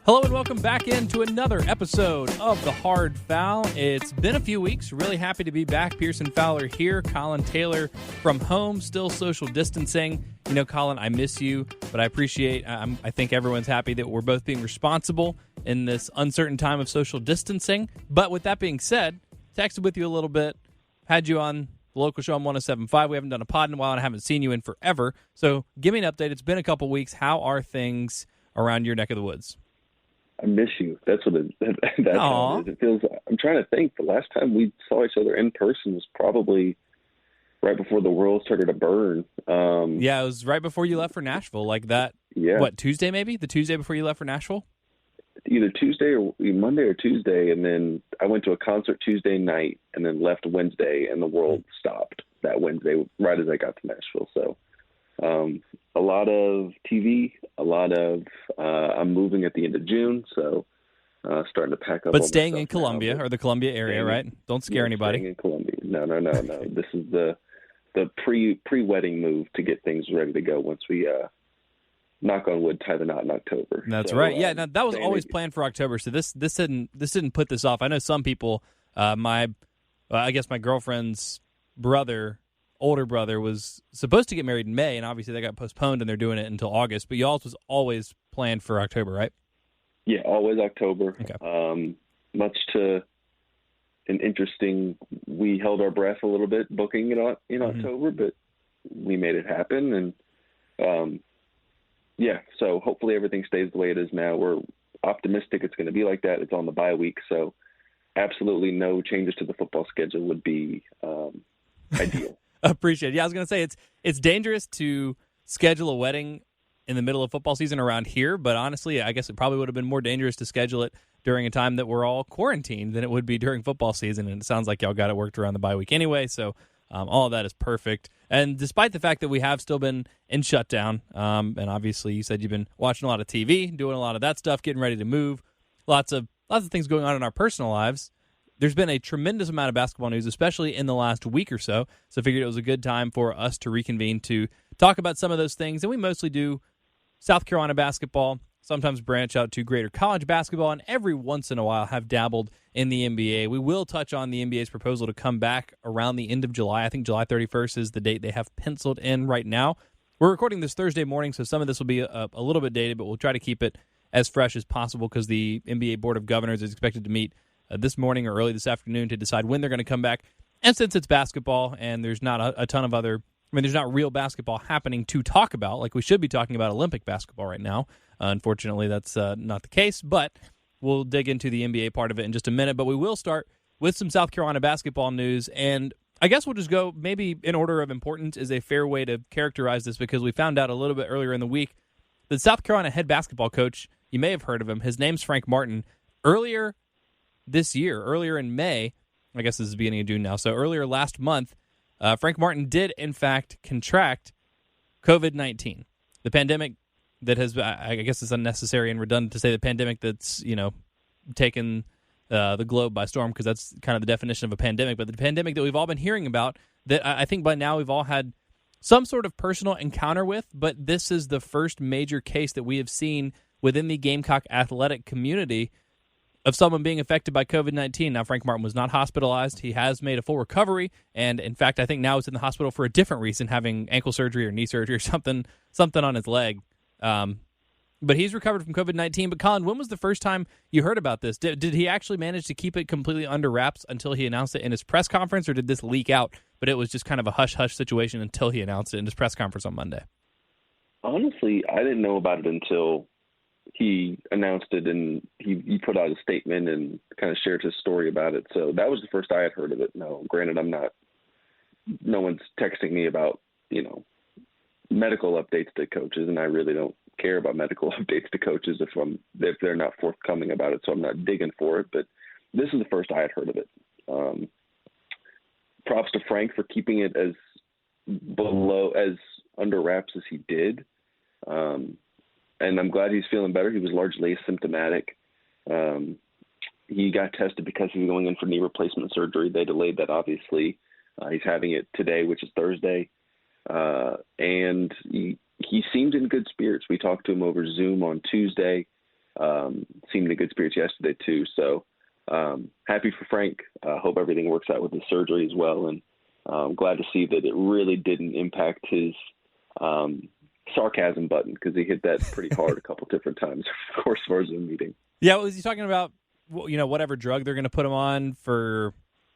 Hello and welcome back into another episode of The Hard Fowl. It's been a few weeks. Really happy to be back. Pearson, Fowler here. Collyn Taylor from home, still social distancing. You know, Collyn, I miss you, but I appreciate, I think everyone's happy that we're both being responsible in this uncertain time of social distancing. But with that being said, texted with you a little bit, had you on the local show on 107.5. We haven't done a pod in a while, and I haven't seen you in forever. So give me an update. It's been a couple weeks. How are things around your neck of the woods? I miss you. That's what that's how it is. It feels. I'm trying to think. The last time we saw each other in person was probably right before the world started to burn. Yeah, it was right before you left for Nashville, like that. Yeah. What, Tuesday maybe? The Tuesday before you left for Nashville? Either Tuesday or Monday or Tuesday, and then I went to a concert Tuesday night, and then left Wednesday, and the world stopped that Wednesday right as I got to Nashville. So. A lot of TV, a lot of I'm moving at the end of June, so starting to pack up. But staying in Columbia or the Columbia area, right? Don't scare anybody. Staying in Columbia. No. This is the pre-wedding move to get things ready to go once we knock on wood, tie the knot in October. That's right. Yeah, now, that was always planned for October, so this didn't put this off. I know some people. I guess my girlfriend's older brother was supposed to get married in May, and obviously that got postponed, and they're doing it until August. But y'all's was always planned for October, right? Yeah, always October. Okay. Much to an interesting, we held our breath a little bit booking it in October, but we made it happen. And so hopefully everything stays the way it is now. We're optimistic it's going to be like that. It's on the bye week, so absolutely no changes to the football schedule would be ideal. Appreciate it. Yeah, I was going to say it's dangerous to schedule a wedding in the middle of football season around here, but honestly, I guess it probably would have been more dangerous to schedule it during a time that we're all quarantined than it would be during football season, and it sounds like y'all got it worked around the bye week anyway, so all of that is perfect. And despite the fact that we have still been in shutdown, and obviously you said you've been watching a lot of TV, doing a lot of that stuff, getting ready to move, lots of things going on in our personal lives, there's been a tremendous amount of basketball news, especially in the last week or so. So I figured it was a good time for us to reconvene to talk about some of those things. And we mostly do South Carolina basketball, sometimes branch out to greater college basketball, and every once in a while have dabbled in the NBA. We will touch on the NBA's proposal to come back around the end of July. I think July 31st is the date they have penciled in right now. We're recording this Thursday morning, so some of this will be a little bit dated, but we'll try to keep it as fresh as possible because the NBA Board of Governors is expected to meet this morning or early this afternoon to decide when they're going to come back. And since it's basketball and there's not a ton of there's not real basketball happening to talk about, like we should be talking about Olympic basketball right now. Unfortunately, that's not the case, but we'll dig into the NBA part of it in just a minute. But we will start with some South Carolina basketball news, and I guess we'll just go maybe in order of importance is a fair way to characterize this because we found out a little bit earlier in the week that South Carolina head basketball coach, you may have heard of him, his name's Frank Martin, earlier in May, I guess this is the beginning of June now, so earlier last month, Frank Martin did, in fact, contract COVID-19. The pandemic that has, I guess it's unnecessary and redundant to say the pandemic that's, taken the globe by storm because that's kind of the definition of a pandemic, but the pandemic that we've all been hearing about that I think by now we've all had some sort of personal encounter with, but this is the first major case that we have seen within the Gamecock athletic community of someone being affected by COVID-19. Now, Frank Martin was not hospitalized. He has made a full recovery, and in fact, I think now he's in the hospital for a different reason, having ankle surgery or knee surgery or something on his leg. But he's recovered from COVID-19. But Collyn, when was the first time you heard about this? Did he actually manage to keep it completely under wraps until he announced it in his press conference, or did this leak out, but it was just kind of a hush-hush situation until he announced it in his press conference on Monday? Honestly, I didn't know about it until he announced it, and he put out a statement and kind of shared his story about it. So that was the first I had heard of it. No, granted, no one's texting me about, medical updates to coaches, and I really don't care about medical updates to coaches if they're not forthcoming about it. So I'm not digging for it, but this is the first I had heard of it. Props to Frank for keeping it as under wraps as he did. And I'm glad he's feeling better. He was largely asymptomatic. He got tested because he was going in for knee replacement surgery. They delayed that, obviously. He's having it today, which is Thursday. And he seemed in good spirits. We talked to him over Zoom on Tuesday. seemed in good spirits yesterday too. So happy for Frank. Hope everything works out with his surgery as well. And glad to see that it really didn't impact his sarcasm button, because he hit that pretty hard a couple different times, of course, for our Zoom meeting. Yeah, was he talking about, whatever drug they're going to put him on for,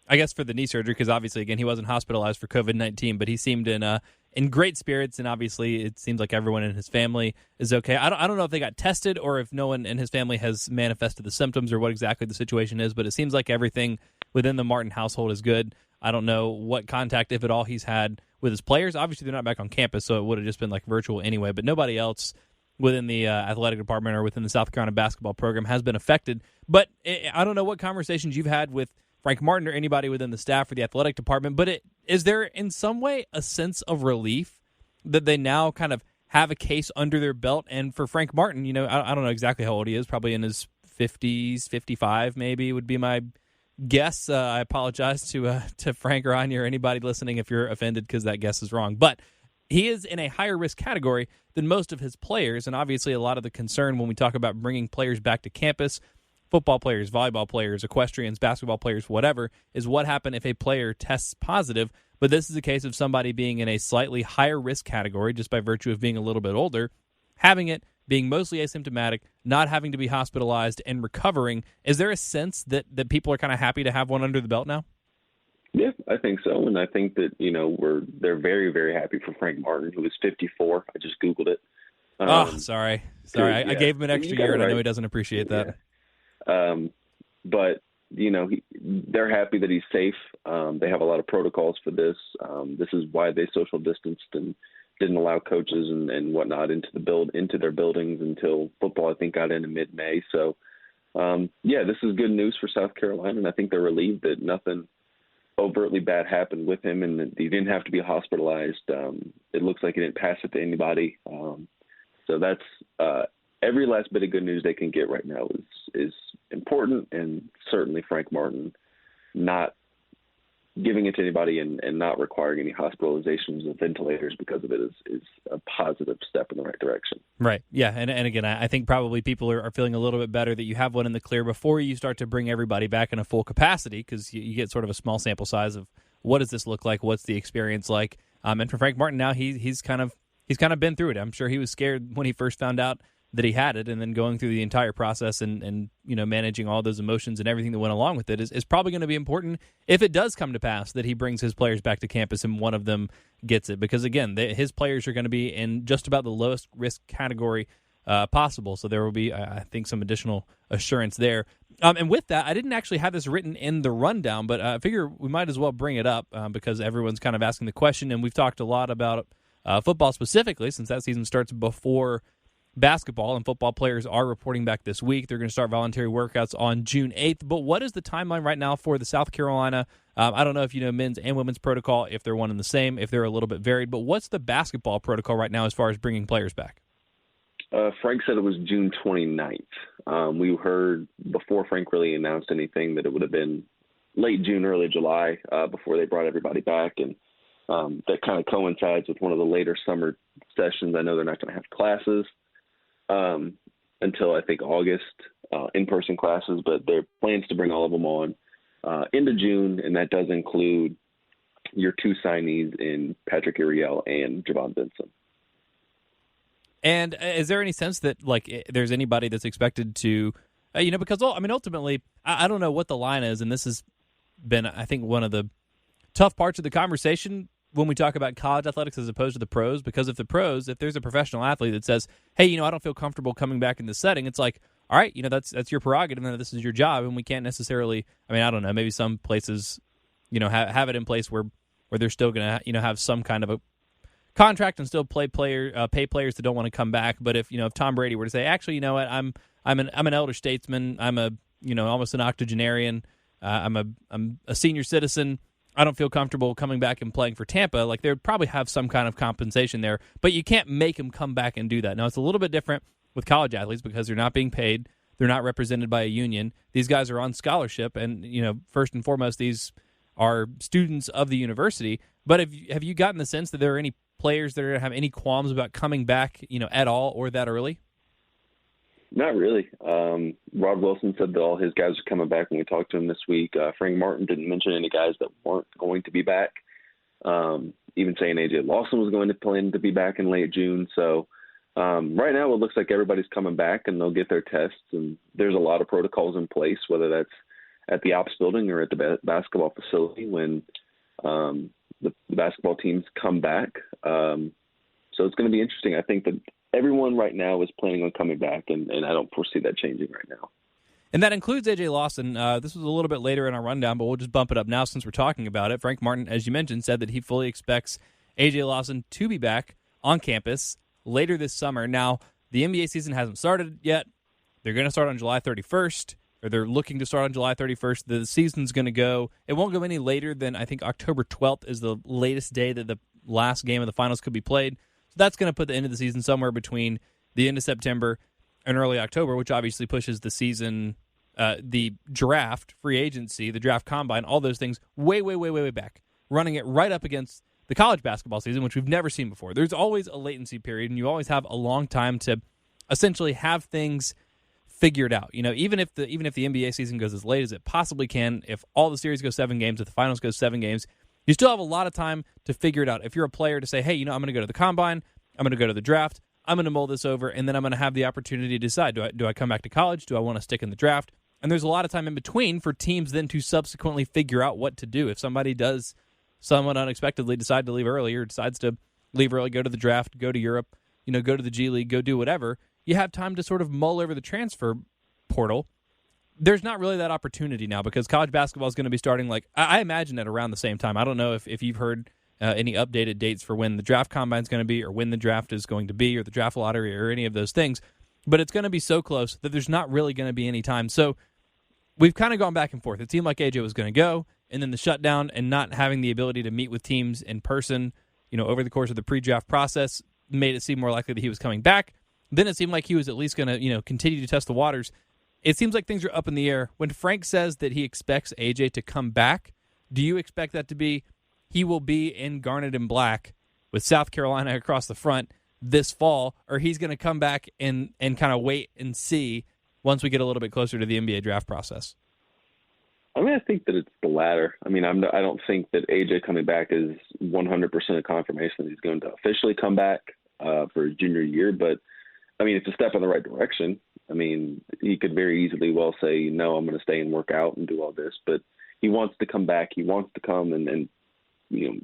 I guess, for the knee surgery? Because obviously, again, he wasn't hospitalized for COVID-19, but he seemed in great spirits, and obviously it seems like everyone in his family is okay. I don't know if they got tested or if no one in his family has manifested the symptoms or what exactly the situation is, but it seems like everything within the Martin household is good. I don't know what contact, if at all, he's had with his players. Obviously, they're not back on campus, so it would have just been like virtual anyway, but nobody else within the athletic department or within the South Carolina basketball program has been affected. But I don't know what conversations you've had with Frank Martin or anybody within the staff or the athletic department, but is there in some way a sense of relief that they now kind of have a case under their belt? And for Frank Martin, I don't know exactly how old he is, probably in his 50s, 55 maybe would be my guess. I apologize to Frank or Anya or anybody listening if you're offended, because that guess is wrong. But he is in a higher risk category than most of his players, and obviously a lot of the concern when we talk about bringing players back to campus, football players, volleyball players, equestrians, basketball players, whatever, is what happens if a player tests positive. But this is a case of somebody being in a slightly higher risk category just by virtue of being a little bit older, having it, being mostly asymptomatic, not having to be hospitalized, and recovering. Is there a sense that people are kind of happy to have one under the belt now? Yeah, I think so. And I think that, they're very, very happy for Frank Martin, who is 54. I just Googled it. Sorry. I gave him an extra year, and I know he doesn't appreciate that. Yeah. But, they're happy that he's safe. They have a lot of protocols for this. This is why they social distanced and didn't allow coaches and whatnot into their buildings until football, I think, got in mid-May. So, this is good news for South Carolina, and I think they're relieved that nothing overtly bad happened with him and that he didn't have to be hospitalized. It looks like he didn't pass it to anybody. So that's every last bit of good news they can get right now is important, and certainly Frank Martin not giving it to anybody and not requiring any hospitalizations or ventilators because of it is a positive step in the right direction. Right. Yeah. And again, I think probably people are feeling a little bit better that you have one in the clear before you start to bring everybody back in a full capacity, because you get sort of a small sample size of what does this look like? What's the experience like? And for Frank Martin now, he's kind of been through it. I'm sure he was scared when he first found out that he had it, and then going through the entire process and managing all those emotions and everything that went along with it is probably going to be important if it does come to pass that he brings his players back to campus and one of them gets it. Because, again, his players are going to be in just about the lowest risk category possible. So there will be, I think, some additional assurance there. And with that, I didn't actually have this written in the rundown, but I figure we might as well bring it up because everyone's kind of asking the question, and we've talked a lot about football specifically since that season starts before basketball, and football players are reporting back this week. They're going to start voluntary workouts on June 8th. But what is the timeline right now for the South Carolina? I don't know if you know men's and women's protocol, if they're one and the same, if they're a little bit varied. But what's the basketball protocol right now as far as bringing players back? Frank said it was June 29th. We heard before Frank really announced anything that it would have been late June, early July before they brought everybody back. And that kind of coincides with one of the later summer sessions. I know they're not going to have classes until I think August, in-person classes, but their plans to bring all of them on into June, and that does include your two signees in Patrick Uriel and Javon Benson. And is there any sense that there's anybody that's expected to, because ultimately, I don't know what the line is, and this has been, I think, one of the tough parts of the conversation when we talk about college athletics as opposed to the pros, because if there's a professional athlete that says, hey, I don't feel comfortable coming back in this setting, it's like, all right, that's your prerogative and this is your job, and we can't necessarily, I don't know, maybe some places, have it in place where they're still going to, have some kind of a contract and still pay players that don't want to come back. But if Tom Brady were to say, actually, you know what, I'm an elder statesman, I'm a, almost an octogenarian, I'm a senior citizen, I don't feel comfortable coming back and playing for Tampa, they would probably have some kind of compensation there, but you can't make them come back and do that. Now, it's a little bit different with college athletes because they're not being paid, they're not represented by a union. These guys are on scholarship, and, first and foremost, these are students of the university. But have you gotten the sense that there are any players that are going to have any qualms about coming back, at all or that early? Not really. Rod Wilson said that all his guys are coming back when we talked to him this week. Frank Martin didn't mention any guys that weren't going to be back. Even saying A.J. Lawson was going to plan to be back in late June. So right now it looks like everybody's coming back and they'll get their tests. And there's a lot of protocols in place, whether that's at the ops building or at the basketball facility when the basketball teams come back. So it's going to be interesting. I think that everyone right now is planning on coming back, and I don't foresee that changing right now. And that includes A.J. Lawson. This was a little bit later in our rundown, but we'll just bump it up now since we're talking about it. Frank Martin, as you mentioned, said that he fully expects A.J. Lawson to be back on campus later this summer. Now, the NBA season hasn't started yet. They're going to start on July 31st, or they're looking to start on July 31st. The season's going to go, it won't go any later than, I think, October 12th is the latest day that the last game of the finals could be played. So that's going to put the end of the season somewhere between the end of September and early October, which obviously pushes the season, the draft, free agency, the draft combine, all those things way, way, way, way, way back, running it right up against the college basketball season, which we've never seen before. There's always a latency period, and you always have a long time to essentially have things figured out. You know, even if the NBA season goes as late as it possibly can, if all the series go 7 games, if the finals go 7 games, you still have a lot of time to figure it out. If you're a player to say, hey, I'm going to go to the combine, I'm going to go to the draft, I'm going to mull this over, and then I'm going to have the opportunity to decide, do I come back to college? Do I want to stick in the draft? And there's a lot of time in between for teams then to subsequently figure out what to do. If somebody does somewhat unexpectedly decide to leave early or decides to leave early, go to the draft, go to Europe, go to the G League, go do whatever, you have time to sort of mull over the transfer portal. There's not really that opportunity now because college basketball is going to be starting, I imagine, at around the same time. I don't know if you've heard any updated dates for when the draft combine is going to be or when the draft is going to be or the draft lottery or any of those things, but it's going to be so close that there's not really going to be any time. So we've kind of gone back and forth. It seemed like AJ was going to go, and then the shutdown and not having the ability to meet with teams in person, over the course of the pre-draft process made it seem more likely that he was coming back. Then it seemed like he was at least going to, continue to test the waters. It seems like things are up in the air. When Frank says that he expects AJ to come back, do you expect that to be he will be in garnet and black with South Carolina across the front this fall, or he's going to come back and kind of wait and see once we get a little bit closer to the NBA draft process? I mean, I think that it's the latter. I mean, I don't think that AJ coming back is 100% a confirmation that he's going to officially come back for his junior year, but I mean, it's a step in the right direction. I mean, he could very easily well say, no, I'm going to stay and work out and do all this, but he wants to come back. He wants to come and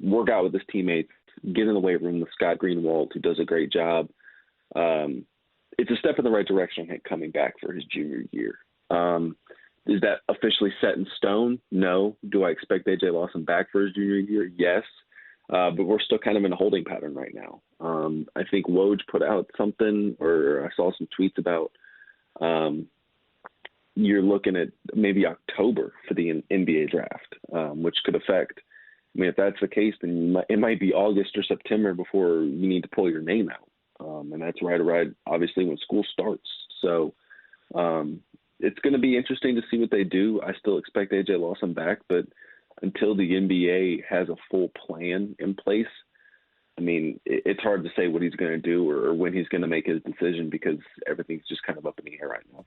work out with his teammates, get in the weight room with Scott Greenwald, who does a great job. It's a step in the right direction, I think, coming back for his junior year. Is that officially set in stone? No. Do I expect A.J. Lawson back for his junior year? Yes. But we're still kind of in a holding pattern right now. I think Woj put out something, or I saw some tweets about you're looking at maybe October for the NBA draft, which could affect. I mean, if that's the case, then it might be August or September before you need to pull your name out. And that's right, obviously, when school starts. So it's going to be interesting to see what they do. I still expect A.J. Lawson back, but until the NBA has a full plan in place, I mean, it's hard to say what he's going to do or when he's going to make his decision because everything's just kind of up in the air right now.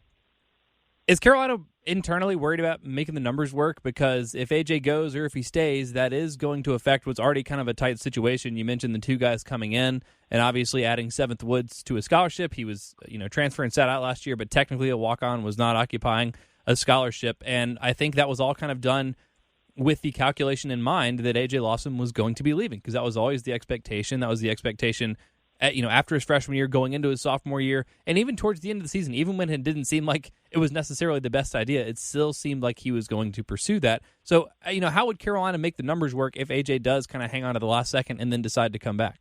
Is Carolina internally worried about making the numbers work? Because if AJ goes or if he stays, that is going to affect what's already kind of a tight situation. You mentioned the 2 guys coming in and obviously adding Seventh Woods to a scholarship. He was, transferring sat out last year, but technically a walk-on, was not occupying a scholarship. And I think that was all kind of done with the calculation in mind that A.J. Lawson was going to be leaving, because that was always the expectation. That was the expectation after his freshman year, going into his sophomore year, and even towards the end of the season, even when it didn't seem like it was necessarily the best idea, it still seemed like he was going to pursue that. So, how would Carolina make the numbers work if A.J. does kind of hang on to the last second and then decide to come back?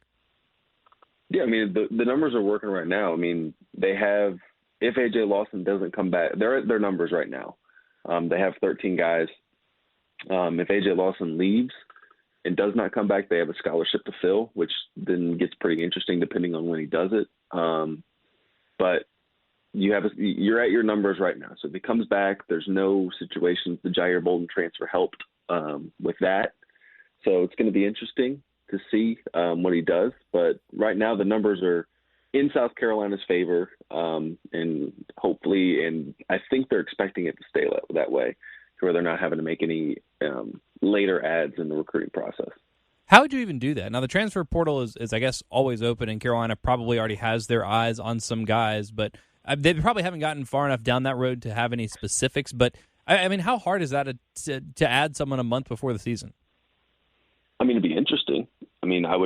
Yeah, I mean, the numbers are working right now. I mean, they have, if A.J. Lawson doesn't come back, they're at their numbers right now. They have 13 guys. If A.J. Lawson leaves and does not come back, they have a scholarship to fill, which then gets pretty interesting depending on when he does it. But you're at your numbers right now. So if he comes back, there's no situations. The Jair Bolden transfer helped with that. So it's going to be interesting to see what he does. But right now the numbers are in South Carolina's favor, and hopefully, and I think they're expecting it to stay that way, to where they're not having to make any later adds in the recruiting process. How would you even do that? Now, the transfer portal is I guess, always open, and Carolina probably already has their eyes on some guys, but they probably haven't gotten far enough down that road to have any specifics. But, I mean, how hard is that to add someone a month before the season? I mean, it'd be interesting. I mean, I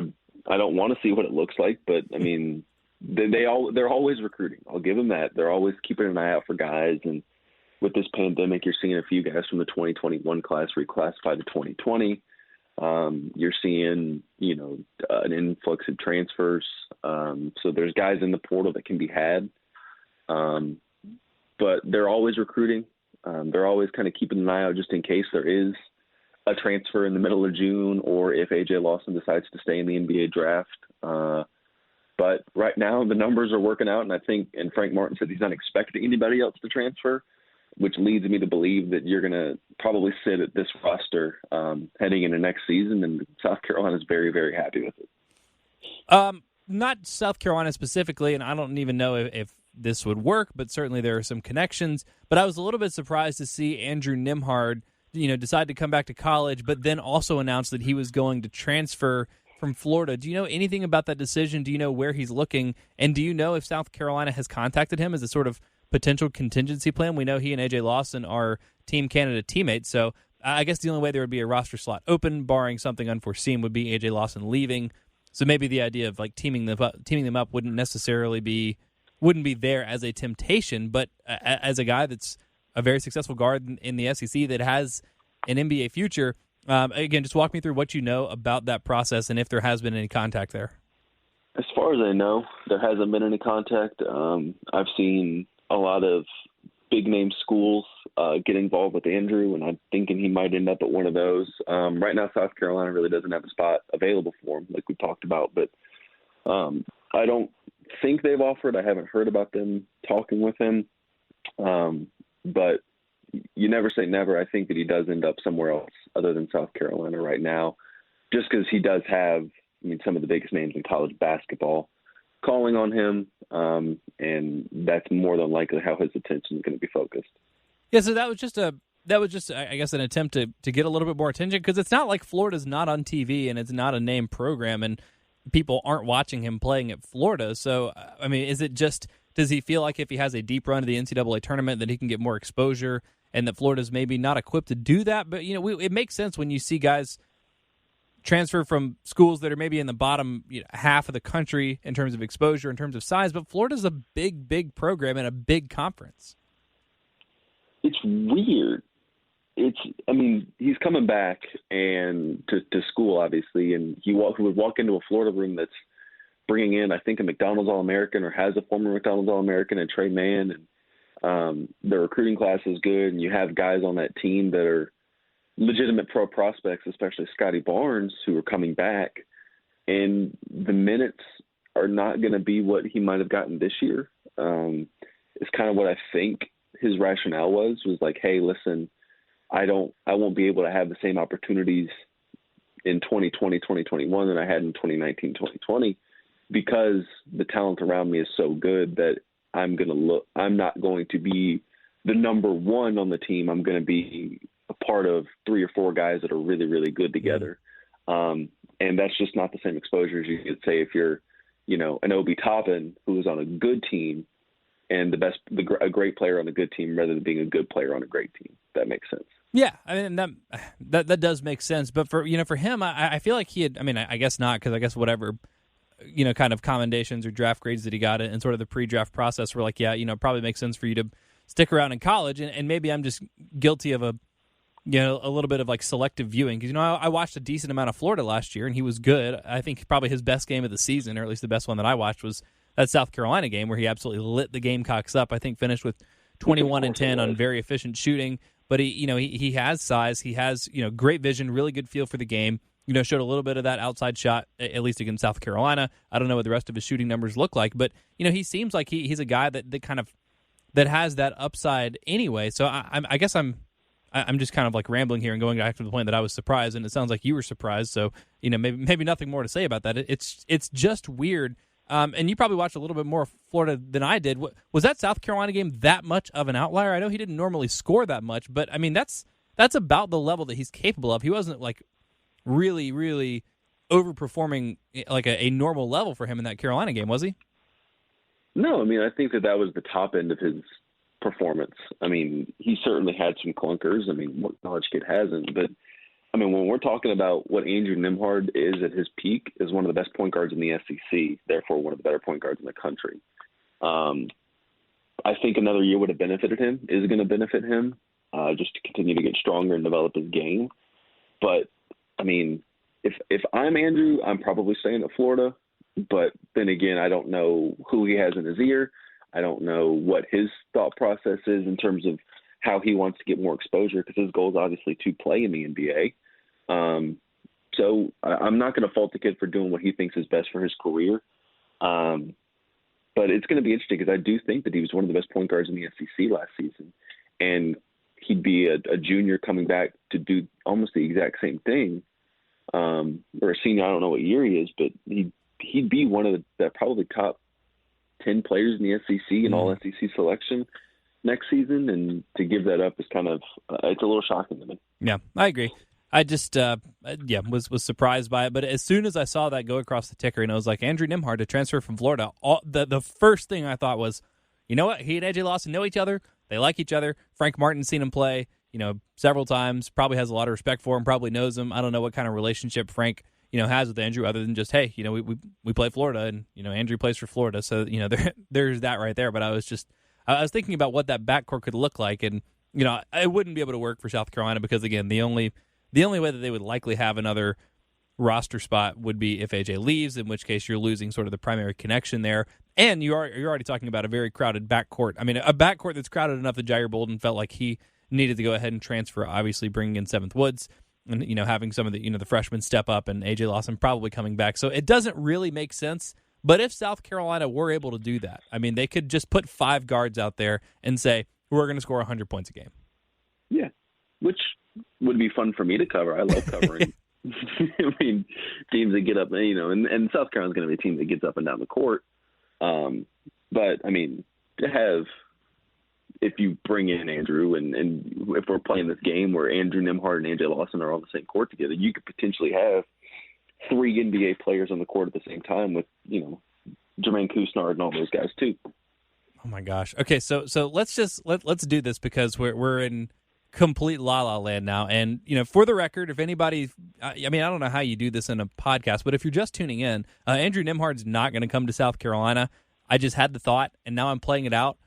don't want to see what it looks like, but, I mean, they're always recruiting. I'll give them that. They're always keeping an eye out for guys, and with this pandemic, you're seeing a few guys from the 2021 class reclassified to 2020. You're seeing, an influx of transfers. So there's guys in the portal that can be had. But they're always recruiting. They're always kind of keeping an eye out just in case there is a transfer in the middle of June, or if A.J. Lawson decides to stay in the NBA draft. But right now the numbers are working out, and Frank Martin said he's not expecting anybody else to transfer, which leads me to believe that you're going to probably sit at this roster heading into next season, and South Carolina is very, very happy with it. Not South Carolina specifically, and I don't even know if this would work, but certainly there are some connections. But I was a little bit surprised to see Andrew Nimhard, decide to come back to college, but then also announce that he was going to transfer from Florida. Do you know anything about that decision? Do you know where he's looking? And do you know if South Carolina has contacted him as a sort of potential contingency plan? We know he and A.J. Lawson are Team Canada teammates, so I guess the only way there would be a roster slot open, barring something unforeseen, would be A.J. Lawson leaving. So maybe the idea of like teaming them up wouldn't be there as a temptation, but as a guy that's a very successful guard in the SEC that has an NBA future, again, just walk me through what you know about that process and if there has been any contact there. As far as I know, there hasn't been any contact. I've seen a lot of big-name schools get involved with Andrew, and I'm thinking he might end up at one of those. Right now, South Carolina really doesn't have a spot available for him, like we talked about, but I don't think they've offered. I haven't heard about them talking with him, but you never say never. I think that he does end up somewhere else other than South Carolina right now, just because he does have, some of the biggest names in college basketball calling on him, and that's more than likely how his attention is going to be focused. Yeah, so that was just I guess an attempt to get a little bit more attention, because it's not like Florida's not on TV and it's not a name program and people aren't watching him playing at Florida. So, I mean, is it just, does he feel like if he has a deep run to the NCAA tournament that he can get more exposure and that Florida's maybe not equipped to do that? But, it makes sense when you see guys transfer from schools that are maybe in the bottom half of the country in terms of exposure, in terms of size, but Florida's a big, big program and a big conference. It's weird. He's coming back and to school, obviously, and he would walk into a Florida room that's bringing in, I think, a McDonald's All-American, or has a former McDonald's All-American, and Trey Mann, and the recruiting class is good, and you have guys on that team that are legitimate pro prospects, especially Scotty Barnes, who are coming back, and the minutes are not going to be what he might have gotten this year. It's kind of what I think his rationale was like, hey, listen, I won't be able to have the same opportunities in 2020, 2021 that I had in 2019, 2020, because the talent around me is so good that I'm not going to be the number one on the team. I'm going to be a part of 3 or 4 guys that are really, really good together. And that's just not the same exposure as you could say if you're, an Obi Toppin who is on a good team and a great player on a good team, rather than being a good player on a great team. That makes sense. Yeah, I mean that does make sense. But for him, I feel like he had. I mean, I guess not, because I guess whatever kind of commendations or draft grades that he got in sort of the pre-draft process were like, yeah, probably makes sense for you to stick around in college. And maybe I'm just guilty of a little bit of like selective viewing, because I watched a decent amount of Florida last year and he was good. I think probably his best game of the season, or at least the best one that I watched, was that South Carolina game where he absolutely lit the Gamecocks up. I think finished with 21 and 10 on very efficient shooting. But he has size, he has great vision, really good feel for the game. Showed a little bit of that outside shot, at least against South Carolina. I don't know what the rest of his shooting numbers look like, but he seems like he's a guy that has that upside anyway. So I guess I'm just kind of like rambling here and going back to the point that I was surprised, and it sounds like you were surprised. So maybe nothing more to say about that. It's just weird and you probably watched a little bit more of Florida than I did. Was that South Carolina game that much of an outlier? I know he didn't normally score that much, but I mean that's about the level that he's capable of. He wasn't like really, really overperforming like a normal level for him in that Carolina game, was he? No, I mean I think that was the top end of his performance. I mean he certainly had some clunkers. I mean what college kid hasn't, but I mean, when we're talking about what Andrew Nembhard is at his peak, is one of the best point guards in the SEC, therefore one of the better point guards in the country. I think another year would have benefited him, is going to benefit him, just to continue to get stronger and develop his game. But, I mean, if I'm Andrew, I'm probably staying at Florida. But then again, I don't know who he has in his ear. I don't know what his thought process is in terms of how he wants to get more exposure, because his goal is obviously to play in the NBA. So I'm not going to fault the kid for doing what he thinks is best for his career. But it's going to be interesting because I do think that he was one of the best point guards in the SEC last season. And he'd be a junior coming back to do almost the exact same thing. Or a senior, I don't know what year he is, but he'd be one of the probably top 10 players in the SEC in all SEC selection next season, and to give that up is kind of it's a little shocking to me. Yeah, I agree. I just was surprised by it, but as soon as I saw that go across the ticker and it was like Andrew Nembhard to transfer from Florida, the first thing I thought was, you know what, he and AJ Lawson know each other, they like each other. Frank Martin's seen him play, several times, probably has a lot of respect for him, probably knows him. I don't know what kind of relationship Frank has with Andrew, other than just, hey, we play Florida, and Andrew plays for Florida, so there's that right there. But I was thinking about what that backcourt could look like, and I wouldn't be able to work for South Carolina because again, the only way that they would likely have another roster spot would be if AJ leaves, in which case you're losing sort of the primary connection there, and you're already talking about a very crowded backcourt. I mean, a backcourt that's crowded enough that Jair Bolden felt like he needed to go ahead and transfer. Obviously, bringing in Seventh Woods. And having some of the the freshmen step up, and AJ Lawson probably coming back, so it doesn't really make sense. But if South Carolina were able to do that, I mean, they could just put 5 guards out there and say we're going to score 100 points a game. Yeah, which would be fun for me to cover. I love covering. I mean, teams that get up, and South Carolina's going to be a team that gets up and down the court. But I mean, to have. If you bring in Andrew and if we're playing this game where Andrew Nembhard and AJ Lawson are on the same court together, you could potentially have 3 NBA players on the court at the same time with, Jermaine Couisnard and all those guys too. Oh my gosh. Okay. So let's do this because we're in complete la-la land now. And, for the record, if anybody, I don't know how you do this in a podcast, but if you're just tuning in, Andrew Nembhard's not going to come to South Carolina. I just had the thought and now I'm playing it out.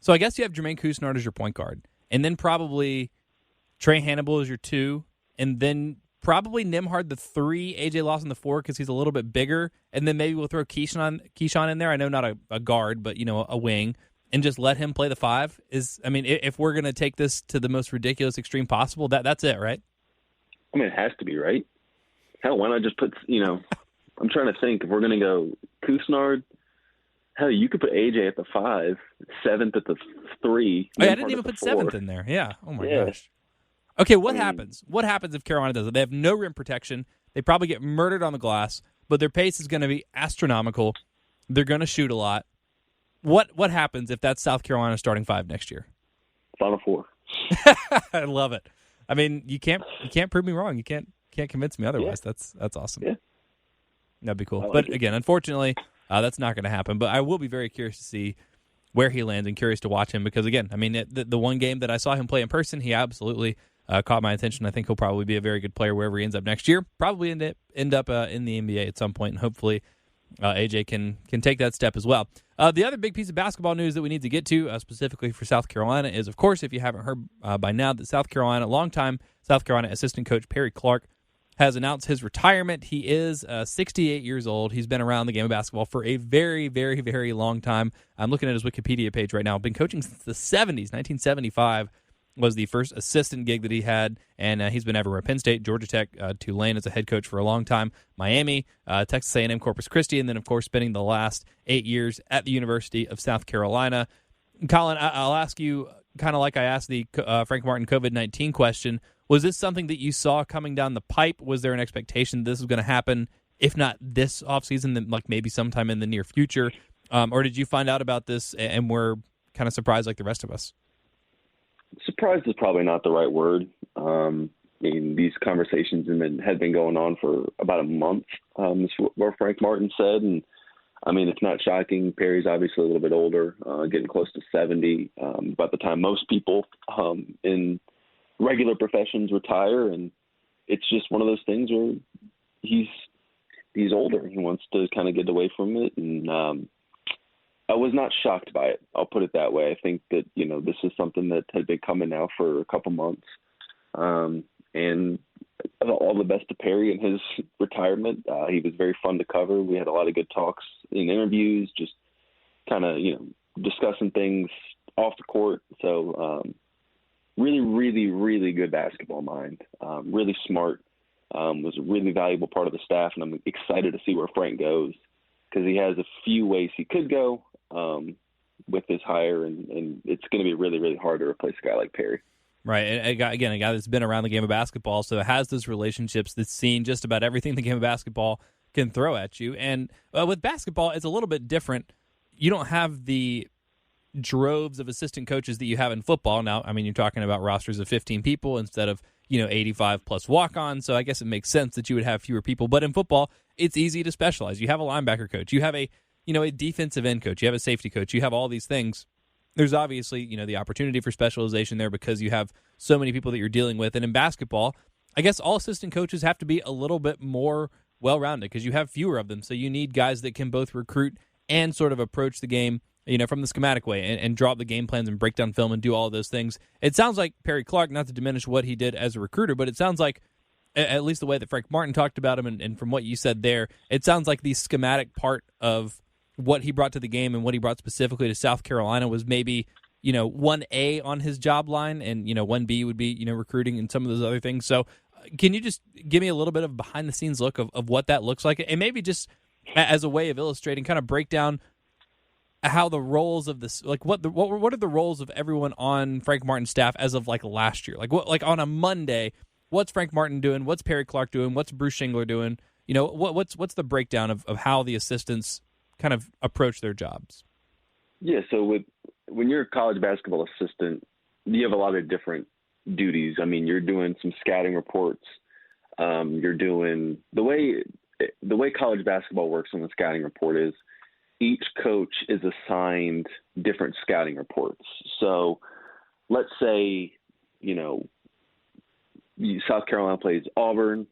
So I guess you have Jermaine Couisnard as your point guard, and then probably Trey Hannibal as your 2, and then probably Nembhard the 3, AJ Lawson the 4 because he's a little bit bigger, and then maybe we'll throw Keyshawn in there. I know not a guard, but a wing, and just let him play the 5. If we're gonna take this to the most ridiculous extreme possible, that's it, right? I mean, it has to be, right? Hell, why not just put I'm trying to think if we're gonna go Couisnard. Hell, you could put AJ at the 5, 7th at the 3. Oh, yeah, I didn't even put 7th in there. Yeah. Oh, my gosh. Okay, what happens? What happens if Carolina does it? They have no rim protection. They probably get murdered on the glass, but their pace is going to be astronomical. They're going to shoot a lot. What happens if that's South Carolina starting 5 next year? Final 4. I love it. I mean, you can't prove me wrong. You can't convince me otherwise. Yeah. That's awesome. Yeah. That'd be cool. But again, unfortunately, that's not going to happen, but I will be very curious to see where he lands and curious to watch him because, again, the one game that I saw him play in person, he absolutely caught my attention. I think he'll probably be a very good player wherever he ends up next year. Probably end up in the NBA at some point, and hopefully AJ can take that step as well. The other big piece of basketball news that we need to get to, specifically for South Carolina, is, of course, if you haven't heard by now, that longtime South Carolina assistant coach Perry Clark has announced his retirement. He is 68 years old. He's been around the game of basketball for a very, very, very long time. I'm looking at his Wikipedia page right now. Been coaching since the 70s. 1975 was the first assistant gig that he had, and he's been everywhere. Penn State, Georgia Tech, Tulane as a head coach for a long time, Miami, Texas A&M, Corpus Christi, and then, of course, spending the last 8 years at the University of South Carolina. Collyn, I'll ask you, kind of like I asked the Frank Martin COVID-19 question, was this something that you saw coming down the pipe? Was there an expectation this was going to happen if not this offseason, then like maybe sometime in the near future? Or did you find out about this and were kind of surprised like the rest of us? Surprised is probably not the right word. I mean, these conversations had been going on for about a month, is what Frank Martin said. And, I mean, it's not shocking. Perry's obviously a little bit older, getting close to 70, by the time most people in regular professions retire. And it's just one of those things where he's older. He wants to kind of get away from it. And I was not shocked by it. I'll put it that way. I think that, this is something that had been coming now for a couple months. And all the best to Perry in his retirement. He was very fun to cover. We had a lot of good talks in interviews, just kind of, discussing things off the court. So really, really, really good basketball mind. Really smart. Was a really valuable part of the staff, and I'm excited to see where Frank goes because he has a few ways he could go with his hire, and it's going to be really, really hard to replace a guy like Perry. Right. And a guy that's been around the game of basketball, so has those relationships, that's seen just about everything the game of basketball can throw at you. And with basketball, it's a little bit different. You don't have the droves of assistant coaches that you have in football. Now, I mean, you're talking about rosters of 15 people instead of 85 plus walk-ons, so I guess it makes sense that you would have fewer people. But in football, it's easy to specialize. You have a linebacker coach. You have a defensive end coach. You have a safety coach. You have all these things. There's obviously, the opportunity for specialization there because you have so many people that you're dealing with. And in basketball, I guess all assistant coaches have to be a little bit more well-rounded because you have fewer of them. So you need guys that can both recruit and sort of approach the game, from the schematic way and draw up the game plans and break down film and do all of those things. It sounds like Perry Clark, not to diminish what he did as a recruiter, but it sounds like, at least the way that Frank Martin talked about him and from what you said there, it sounds like the schematic part of what he brought to the game and what he brought specifically to South Carolina was maybe, 1A on his job line, and, 1B would be, recruiting and some of those other things. So can you just give me a little bit of behind-the-scenes look of what that looks like? And maybe just as a way of illustrating, kind of break down how the roles of this, like what are the roles of everyone on Frank Martin's staff as of like last year? Like on a Monday, what's Frank Martin doing? What's Perry Clark doing? What's Bruce Shingler doing? What's the breakdown of how the assistants kind of approach their jobs? Yeah, so when you're a college basketball assistant, you have a lot of different duties. I mean, you're doing some scouting reports. You're doing the way college basketball works on the scouting report is each coach is assigned different scouting reports. So let's say, South Carolina plays Auburn,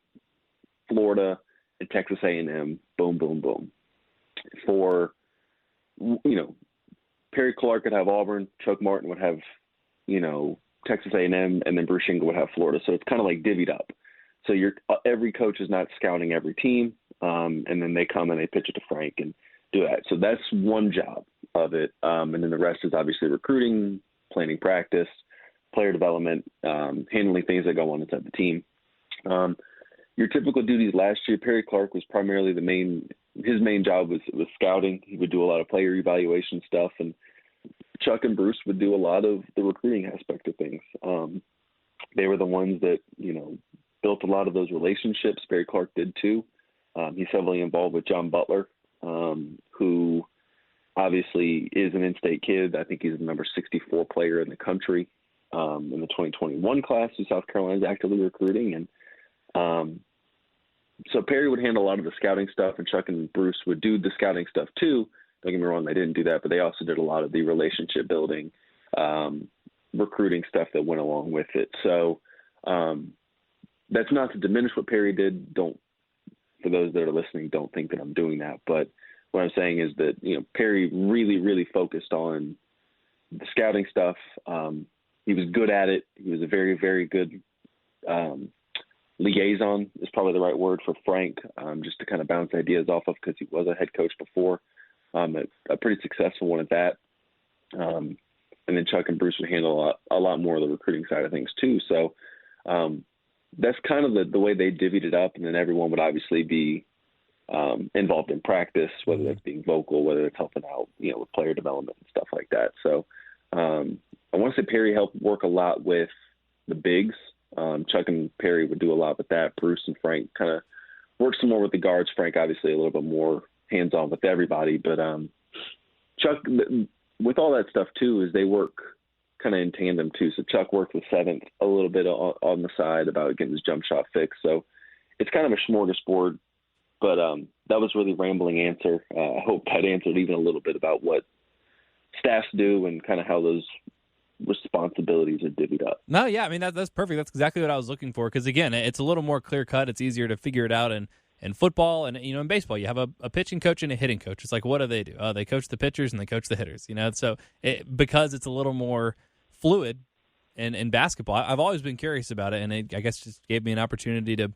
Florida, and Texas A&M, boom, boom, boom. For, Perry Clark could have Auburn, Chuck Martin would have, Texas A&M, and then Bruce Shingler would have Florida. So it's kind of like divvied up. So every coach is not scouting every team, and then they come and they pitch it to Frank and do that. So that's one job of it. And then the rest is obviously recruiting, planning practice, player development, handling things that go on inside the team. Your typical duties last year, Perry Clark was primarily his main job was scouting. He would do a lot of player evaluation stuff, and Chuck and Bruce would do a lot of the recruiting aspect of things. They were the ones that, built a lot of those relationships. Perry Clark did too. He's heavily involved with John Butler, who obviously is an in-state kid. I think he's the number 64 player in the country in the 2021 class who South Carolina is actively recruiting. And so Perry would handle a lot of the scouting stuff, and Chuck and Bruce would do the scouting stuff too. Don't get me wrong, they didn't do that, but they also did a lot of the relationship building, recruiting stuff that went along with it. So that's not to diminish what Perry did. For those that are listening, don't think that I'm doing that. But what I'm saying is that, Perry really, really focused on the scouting stuff. He was good at it. He was a very, very good liaison is probably the right word for Frank, just to kind of bounce ideas off of, because he was a head coach before, a pretty successful one at that. And then Chuck and Bruce would handle a lot more of the recruiting side of things too. So that's kind of the way they divvied it up. And then everyone would obviously be involved in practice, whether that's being vocal, whether it's helping out, with player development and stuff like that. So I want to say Perry helped work a lot with the bigs. Chuck and Perry would do a lot with that. Bruce and Frank kind of works some more with the guards. Frank, obviously, a little bit more hands-on with everybody. But Chuck, with all that stuff, too, is they work kind of in tandem, too. So Chuck worked with Seventh a little bit on the side about getting his jump shot fixed. So it's kind of a smorgasbord. But that was a really rambling answer. I hope that answered even a little bit about what staffs do and kind of how those responsibilities are divvied up. No, yeah, I mean, that's perfect. That's exactly what I was looking for. Because, again, it's a little more clear-cut. It's easier to figure it out in football. And, in baseball, you have a pitching coach and a hitting coach. It's like, what do? They coach the pitchers and they coach the hitters. So because it's a little more fluid in basketball, I've always been curious about it. And it, I guess, just gave me an opportunity to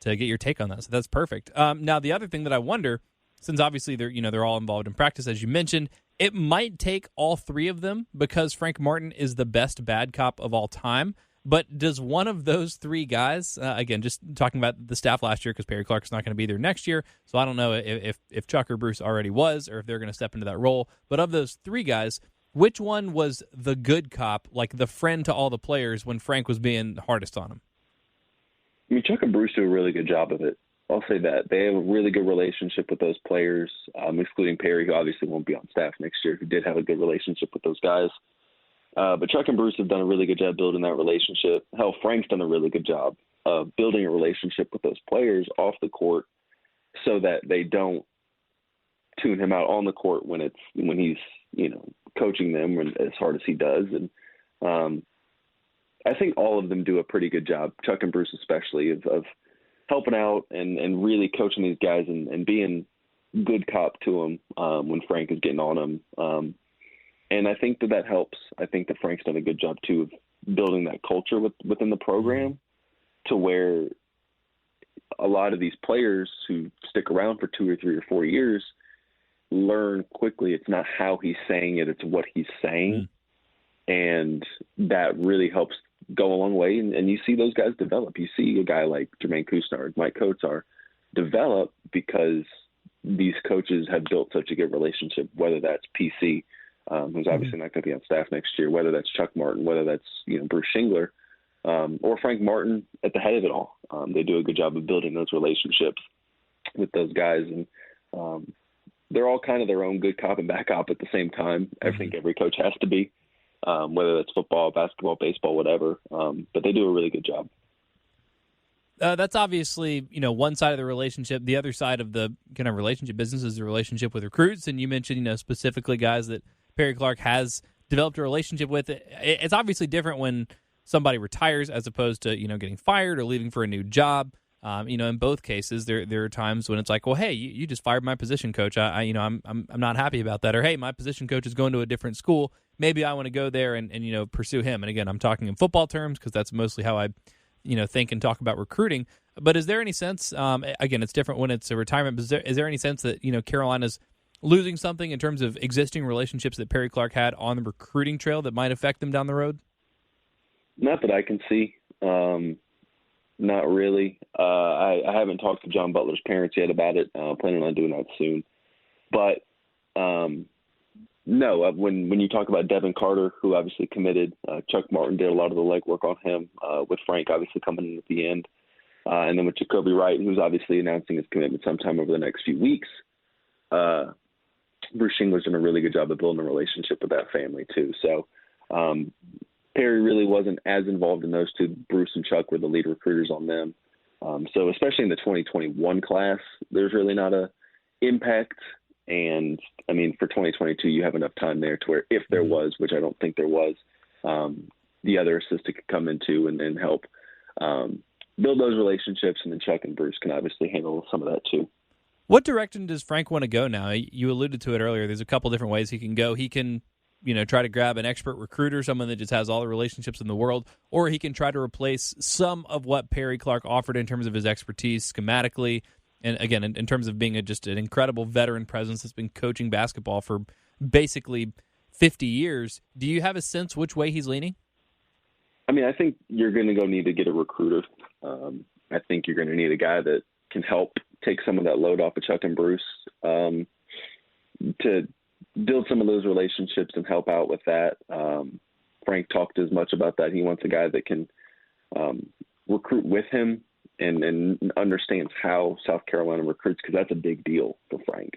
get your take on that. So that's perfect. Now, the other thing that I wonder, since obviously they're all involved in practice, as you mentioned, it might take all three of them because Frank Martin is the best bad cop of all time. But does one of those three guys, again, just talking about the staff last year, because Perry Clark's not going to be there next year, so I don't know if Chuck or Bruce already was or if they're going to step into that role. But of those three guys, which one was the good cop, like the friend to all the players when Frank was being hardest on him? I mean, Chuck and Bruce do a really good job of it. I'll say that. They have a really good relationship with those players, excluding Perry, who obviously won't be on staff next year, who did have a good relationship with those guys. But Chuck and Bruce have done a really good job building that relationship. Hell, Frank's done a really good job of building a relationship with those players off the court so that they don't tune him out on the court when he's coaching them as hard as he does. And I think all of them do a pretty good job, Chuck and Bruce especially, of helping out and really coaching these guys and being good cop to them when Frank is getting on them. And I think that helps. I think that Frank's done a good job, too, of building that culture within the program to where a lot of these players who stick around for 2 or 3 or 4 years learn quickly it's not how he's saying it, it's what he's saying. And that really helps go a long way. And you see those guys develop. You see a guy like Jermaine Couisnard, Mike Kotsar develop because these coaches have built such a good relationship, whether that's PC, who's obviously not going to be on staff next year, whether that's Chuck Martin, whether that's Bruce Shingler, or Frank Martin at the head of it all. They do a good job of building those relationships with those guys. And they're all kind of their own good cop and bad cop at the same time. I think every coach has to be. Whether that's football, basketball, baseball, whatever. But they do a really good job. That's obviously, one side of the relationship. The other side of the kind of relationship business is the relationship with recruits. And you mentioned, specifically guys that Perry Clark has developed a relationship with. It's obviously different when somebody retires as opposed to, getting fired or leaving for a new job. In both cases, there are times when it's like, well, hey, you just fired my position coach. I'm not happy about that. Or, hey, my position coach is going to a different school. Maybe I want to go there and pursue him. And again, I'm talking in football terms because that's mostly how I, think and talk about recruiting. But is there any sense? Again, it's different when it's a retirement. But is there any sense that Carolina's losing something in terms of existing relationships that Perry Clark had on the recruiting trail that might affect them down the road? Not that I can see. Not really. I haven't talked to John Butler's parents yet about it. Planning on doing that soon. But no, when you talk about Devin Carter, who obviously committed, Chuck Martin did a lot of the legwork on him, with Frank obviously coming in at the end. And then with Jacoby Wright, who's obviously announcing his commitment sometime over the next few weeks. Bruce Shingler's done a really good job of building a relationship with that family too. So Perry really wasn't as involved in those two. Bruce and Chuck were the lead recruiters on them. So especially in the 2021 class, there's really not a impact. And I mean, for 2022, you have enough time there to where if there was, which I don't think there was, the other assistant could come into and help build those relationships. And then Chuck and Bruce can obviously handle some of that too. What direction does Frank want to go now? You alluded to it earlier. There's a couple different ways he can go. He can, try to grab an expert recruiter, someone that just has all the relationships in the world, or he can try to replace some of what Perry Clark offered in terms of his expertise schematically. And again, in terms of being just an incredible veteran presence that's been coaching basketball for basically 50 years. Do you have a sense which way he's leaning? I mean, I think you're going to need to get a recruiter. I think you're going to need a guy that can help take some of that load off of Chuck and Bruce, to build some of those relationships and help out with that. Frank talked as much about that. He wants a guy that can recruit with him and understands how South Carolina recruits, because that's a big deal for Frank.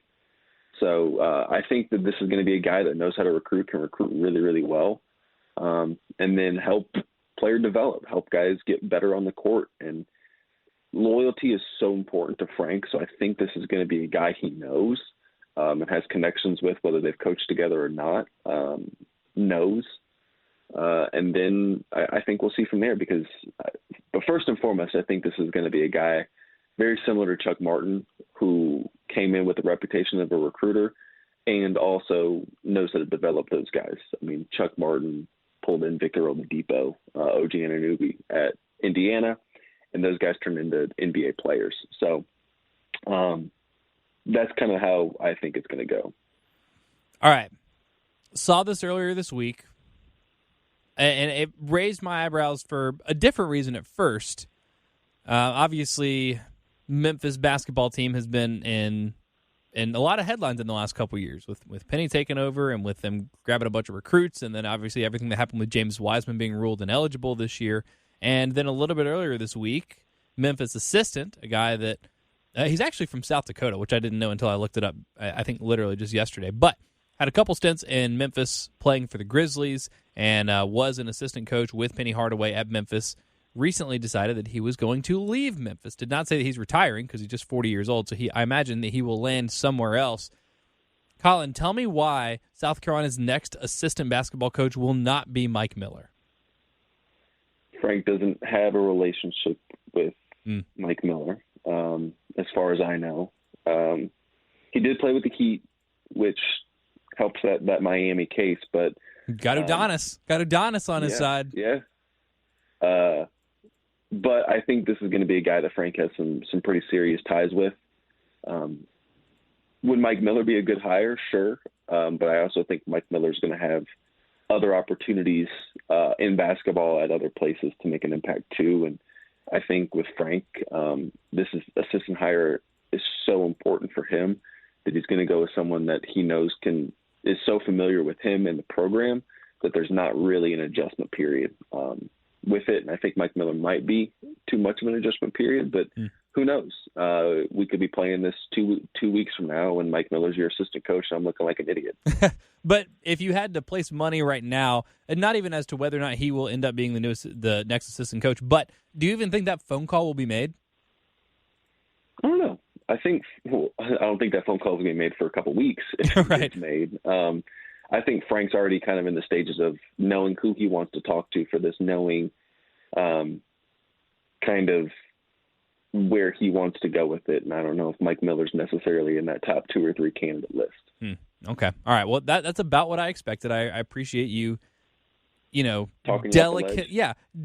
So I think that this is going to be a guy that knows how to recruit, can recruit really, really well, and then help player develop, help guys get better on the court. And loyalty is so important to Frank, so I think this is going to be a guy he knows and has connections with, whether they've coached together or not, knows. And then I think we'll see from there but first and foremost, I think this is going to be a guy very similar to Chuck Martin, who came in with the reputation of a recruiter and also knows how to develop those guys. I mean, Chuck Martin pulled in Victor Oladipo, OG Anunoby at Indiana, and those guys turned into NBA players. So that's kind of how I think it's going to go. All right. Saw this earlier this week, and it raised my eyebrows for a different reason at first. Obviously, Memphis basketball team has been in a lot of headlines in the last couple of years with Penny taking over and with them grabbing a bunch of recruits, and then obviously everything that happened with James Wiseman being ruled ineligible this year. And then a little bit earlier this week, Memphis assistant, a guy that he's actually from South Dakota, which I didn't know until I looked it up, I think literally just yesterday, but had a couple stints in Memphis playing for the Grizzlies and was an assistant coach with Penny Hardaway at Memphis. Recently decided that he was going to leave Memphis. Did not say that he's retiring because he's just 40 years old, so I imagine that he will land somewhere else. Collyn, tell me why South Carolina's next assistant basketball coach will not be Mike Miller. Frank doesn't have a relationship with Mike Miller, as far as I know. He did play with the Heat, which helps that Miami case, but got Udonis on his side. Yeah. But I think this is going to be a guy that Frank has some pretty serious ties with. Would Mike Miller be a good hire? Sure. But I also think Mike Miller's going to have other opportunities in basketball at other places to make an impact too. And I think with Frank, this assistant hire is so important for him that he's going to go with someone that he knows is so familiar with him and the program that there's not really an adjustment period with it. And I think Mike Miller might be too much of an adjustment period, but who knows? We could be playing this two weeks from now when Mike Miller's your assistant coach and I'm looking like an idiot. But if you had to place money right now, and not even as to whether or not he will end up being the next assistant coach, but do you even think that phone call will be made? I don't know. I don't think that phone call will be made for a couple weeks if right. It's made. I think Frank's already kind of in the stages of knowing who he wants to talk to for this, knowing kind of where he wants to go with it. And I don't know if Mike Miller's necessarily in that top 2 or 3 candidate list. Okay. All right. Well, that's about what I expected. I appreciate you, talking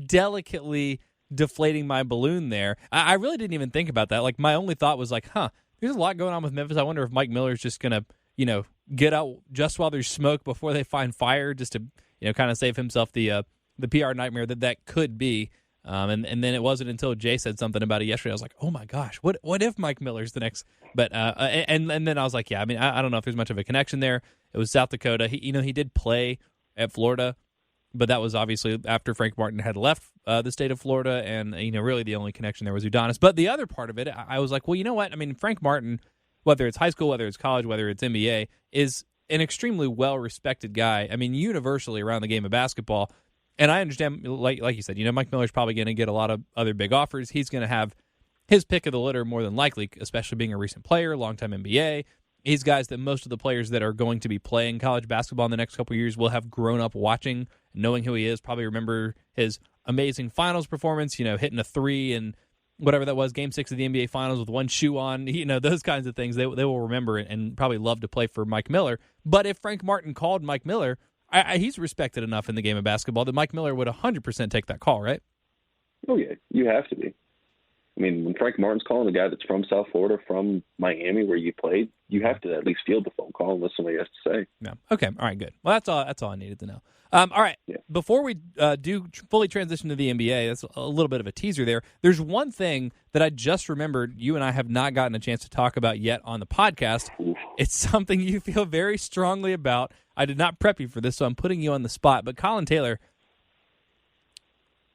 delicately deflating my balloon there. I really didn't even think about that. Like, my only thought was like, there's a lot going on with Memphis. I wonder if Mike Miller's just going to, get out just while there's smoke before they find fire, just to, kind of save himself the PR nightmare that could be. And then it wasn't until Jay said something about it yesterday. I was like, oh my gosh, what if Mike Miller's the next? But and then I was like, yeah, I mean, I don't know if there's much of a connection there. It was South Dakota. He did play at Florida, but that was obviously after Frank Martin had left the state of Florida, and really the only connection there was Udonis. But the other part of it, I was like, well, you know what? I mean, Frank Martin, whether it's high school, whether it's college, whether it's NBA, is an extremely well-respected guy. I mean, universally around the game of basketball. And I understand, like you said, Mike Miller's probably going to get a lot of other big offers. He's going to have his pick of the litter more than likely, especially being a recent player, longtime NBA. He's guys that most of the players that are going to be playing college basketball in the next couple of years will have grown up watching, knowing who he is, probably remember his amazing finals performance, hitting a 3 and whatever that was, Game 6 of the NBA Finals with one shoe on, those kinds of things. They will remember it and probably love to play for Mike Miller. But if Frank Martin called Mike Miller, he's respected enough in the game of basketball that Mike Miller would 100% take that call, right? Oh, yeah. You have to be. I mean, when Frank Martin's calling a guy that's from South Florida, from Miami, where you played, you have to at least field the phone call and listen to what he has to say. Yeah. Okay. All right, good. Well, that's all I needed to know. All right. Yeah. Before we do fully transition to the NBA, that's a little bit of a teaser there. There's one thing that I just remembered you and I have not gotten a chance to talk about yet on the podcast. Oof. It's something you feel very strongly about. I did not prep you for this, so I'm putting you on the spot. But Collyn Taylor,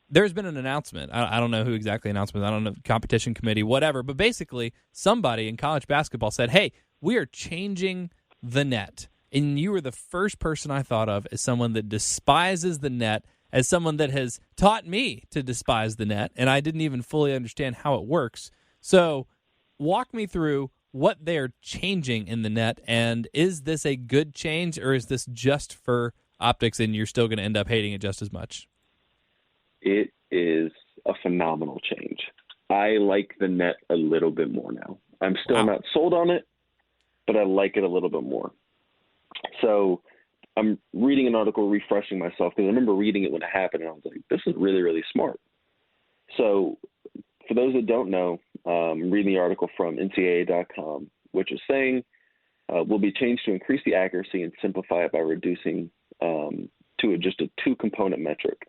there's been an announcement. I don't know who exactly announced it. I don't know, competition committee, whatever. But basically, somebody in college basketball said, hey, we are changing the net. And you were the first person I thought of as someone that despises the net, as someone that has taught me to despise the net, and I didn't even fully understand how it works. So walk me through what they're changing in the net, and is this a good change, or is this just for optics and you're still going to end up hating it just as much? It is a phenomenal change. I like the net a little bit more now. I'm still not sold on it, but I like it a little bit more. So I'm reading an article, refreshing myself, because I remember reading it when it happened, and I was like, this is really, really smart. So for those that don't know, I'm reading the article from NCAA.com, which is saying will be changed to increase the accuracy and simplify it by reducing to just a two-component metric.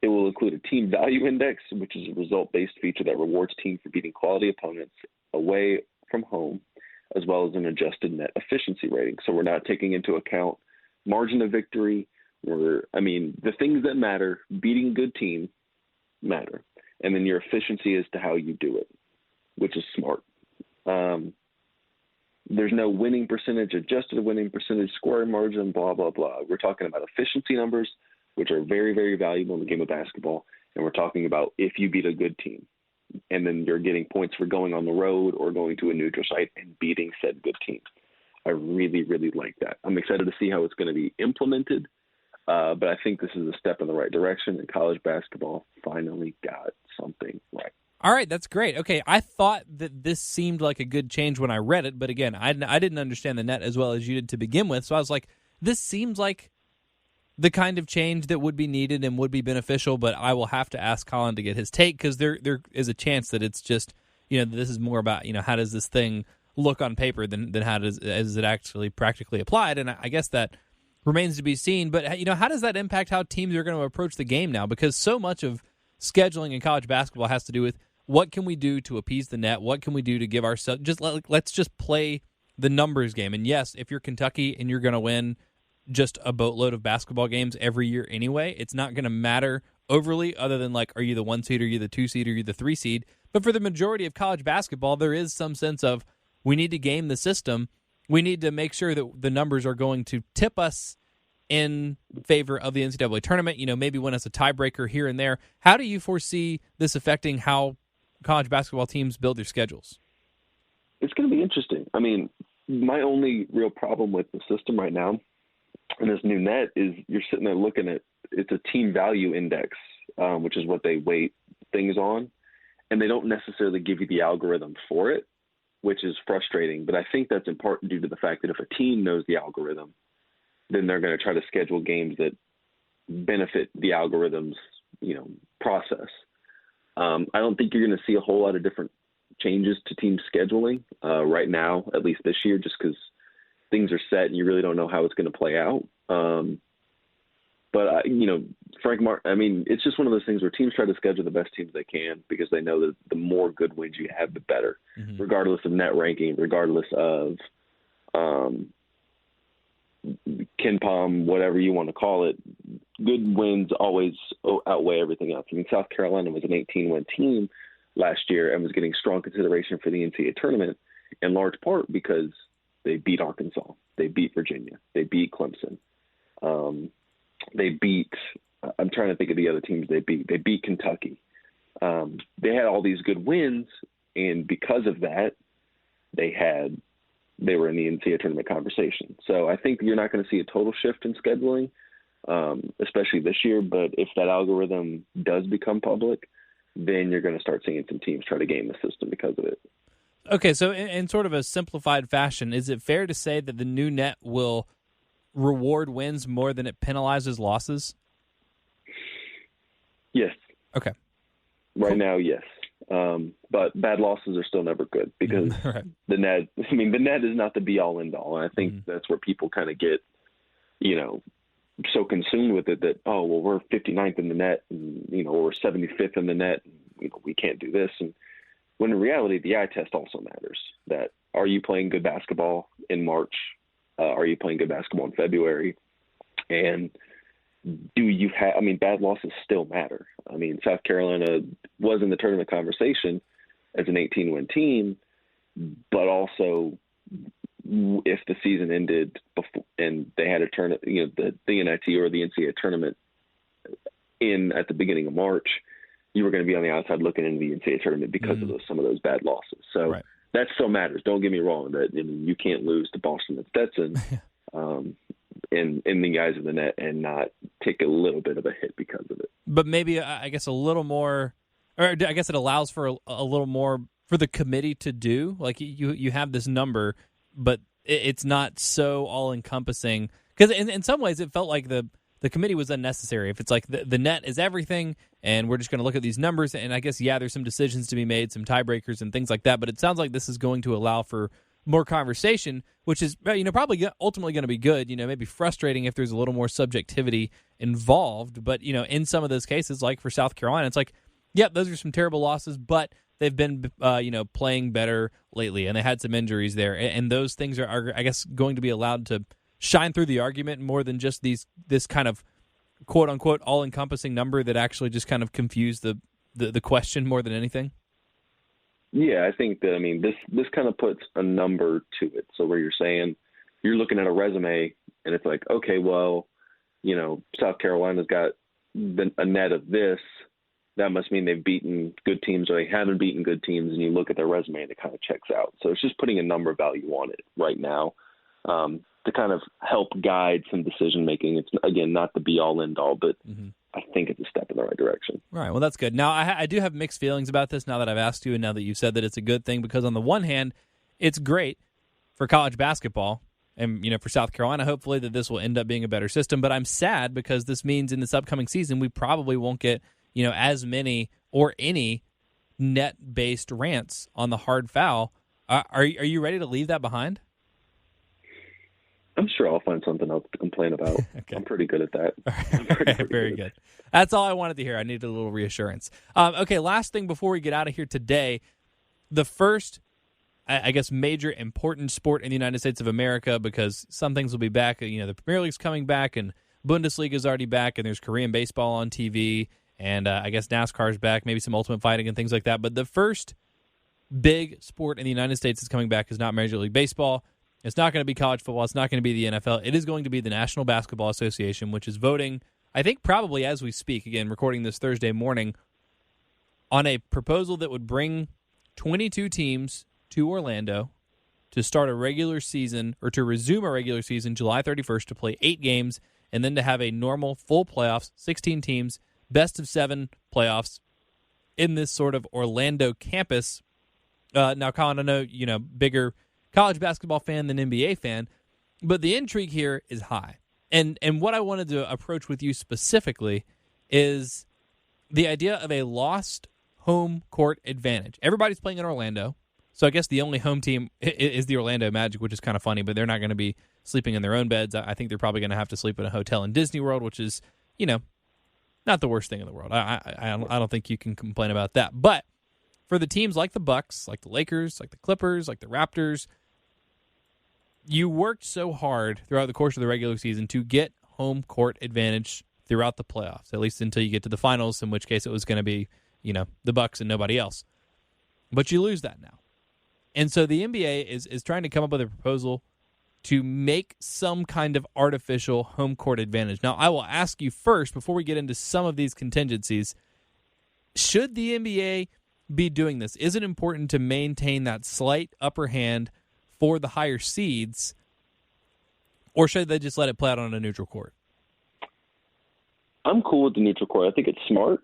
It will include a team value index, which is a result-based feature that rewards teams for beating quality opponents away from home, as well as an adjusted net efficiency rating. So we're not taking into account margin of victory. The things that matter, beating a good team, matter. And then your efficiency as to how you do it, which is smart. There's no winning percentage, adjusted winning percentage, scoring margin, blah, blah, blah. We're talking about efficiency numbers, which are very, very valuable in the game of basketball. And we're talking about if you beat a good team. And then you're getting points for going on the road or going to a neutral site and beating said good team. I really, really like that. I'm excited to see how it's going to be implemented. But I think this is a step in the right direction, and college basketball finally got something right. All right, that's great. Okay, I thought that this seemed like a good change when I read it, but again, I didn't understand the net as well as you did to begin with, so I was like, this seems like the kind of change that would be needed and would be beneficial, but I will have to ask Collyn to get his take, because there is a chance that it's just, this is more about, how does this thing look on paper than how is it actually practically applied, and I guess that remains to be seen. But, how does that impact how teams are going to approach the game now? Because so much of scheduling in college basketball has to do with what can we do to appease the net? What can we do to give ourselves let's just play the numbers game. And yes, if you're Kentucky and you're going to win just a boatload of basketball games every year anyway, it's not going to matter overly, other than are you the 1 seed, or are you the 2 seed, or are you the 3 seed? But for the majority of college basketball, there is some sense of we need to game the system. We need to make sure that the numbers are going to tip us in favor of the NCAA tournament, maybe win us a tiebreaker here and there. How do you foresee this affecting how college basketball teams build their schedules? It's going to be interesting. My only real problem with the system right now and this new net is you're sitting there looking at, it's a team value index, which is what they weight things on, and they don't necessarily give you the algorithm for it, which is frustrating. But I think that's in part due to the fact that if a team knows the algorithm, then they're going to try to schedule games that benefit the algorithm's, process. I don't think you're going to see a whole lot of different changes to team scheduling right now, at least this year, just because things are set and you really don't know how it's going to play out. But Frank Martin, it's just one of those things where teams try to schedule the best teams they can because they know that the more good wins you have, the better, regardless of net ranking, regardless of KenPom, whatever you want to call it. Good wins always outweigh everything else. South Carolina was an 18-win team last year and was getting strong consideration for the NCAA tournament, in large part because they beat Arkansas, they beat Virginia, they beat Clemson, they beat. I'm trying to think of the other teams they beat. They beat Kentucky. They had all these good wins, and because of that, they were in the NCAA tournament conversation. So I think you're not going to see a total shift in scheduling, especially this year. But if that algorithm does become public, then you're going to start seeing some teams try to game the system because of it. Okay, so in sort of a simplified fashion, is it fair to say that the new net will reward wins more than it penalizes losses? Yes. Okay. Right now, yes. But bad losses are still never good because right. the net is not the be all end all. And I think that's where people kind of get, so consumed with it that, oh, well, we're 59th in the net and, we're 75th in the net. And, we can't do this. And when in reality, the eye test also matters. That are you playing good basketball in March? Are you playing good basketball in February? And do you have? I mean, bad losses still matter. I mean, South Carolina was in the tournament conversation as an 18-win team, but also if the season ended before and they had a tournament, the NIT or the NCAA tournament at the beginning of March, you were going to be on the outside looking into the NCAA tournament because of some of those bad losses. So that still matters. Don't get me wrong. That you can't lose to Boston and Stetson in the eyes of the net and not take a little bit of a hit because of it. But maybe, I guess, a little more, or I guess it allows for a little more for the committee to do. Like you have this number, but it's not so all-encompassing. Because in some ways it felt like the committee was unnecessary. If it's like the net is everything and we're just going to look at these numbers, and I guess, there's some decisions to be made, some tiebreakers and things like that, but it sounds like this is going to allow for more conversation, which is probably ultimately going to be good. Maybe frustrating if there's a little more subjectivity involved, but in some of those cases, like for South Carolina, it's like, those are some terrible losses, but they've been playing better lately, and they had some injuries there, and those things are I guess going to be allowed to shine through the argument more than just this kind of quote unquote all encompassing number that actually just kind of confused the question more than anything. Yeah, I think that, this kind of puts a number to it. So where you're saying, you're looking at a resume and it's like, okay, well, South Carolina's got a net of this. That must mean they've beaten good teams or they haven't beaten good teams. And you look at their resume and it kind of checks out. So it's just putting a number value on it right now to kind of help guide some decision-making. It's, again, not the be-all, end-all, but I think it's a step in the right direction. Right. Well, that's good. Now, I do have mixed feelings about this now that I've asked you and now that you've said that it's a good thing, because on the one hand, it's great for college basketball and, for South Carolina, hopefully, that this will end up being a better system. But I'm sad because this means in this upcoming season, we probably won't get, as many or any net-based rants on the hard foul. Are you ready to leave that behind? I'm sure I'll find something else to complain about. Okay. I'm pretty good at that. Right, very good. That's all I wanted to hear. I needed a little reassurance. Okay, last thing before we get out of here today, the first, I guess, major important sport in the United States of America, because some things will be back. The Premier League's coming back, and Bundesliga is already back, and there's Korean baseball on TV, and I guess NASCAR's back, maybe some ultimate fighting and things like that. But the first big sport in the United States that's coming back is not Major League Baseball. It's not going to be college football. It's not going to be the NFL. It is going to be the National Basketball Association, which is voting, I think probably as we speak, again, recording this Thursday morning, on a proposal that would bring 22 teams to Orlando to start a regular season, or to resume a regular season July 31st, to play 8 games, and then to have a normal full playoffs, 16 teams, best of 7 playoffs in this sort of Orlando campus. Now, Collyn, I know, bigger college basketball fan than NBA fan, but the intrigue here is high. And what I wanted to approach with you specifically is the idea of a lost home court advantage. Everybody's playing in Orlando, so I guess the only home team is the Orlando Magic, which is kind of funny, but they're not going to be sleeping in their own beds. I think they're probably going to have to sleep in a hotel in Disney World, which is, not the worst thing in the world. I don't think you can complain about that. But for the teams like the Bucks, like the Lakers, like the Clippers, like the Raptors, you worked so hard throughout the course of the regular season to get home court advantage throughout the playoffs, at least until you get to the finals, in which case it was going to be, the Bucks and nobody else. But you lose that now. And so the NBA is trying to come up with a proposal to make some kind of artificial home court advantage. Now, I will ask you first, before we get into some of these contingencies, should the NBA be doing this? Is it important to maintain that slight upper hand for the higher seeds, or should they just let it play out on a neutral court? I'm cool with the neutral court. I think it's smart,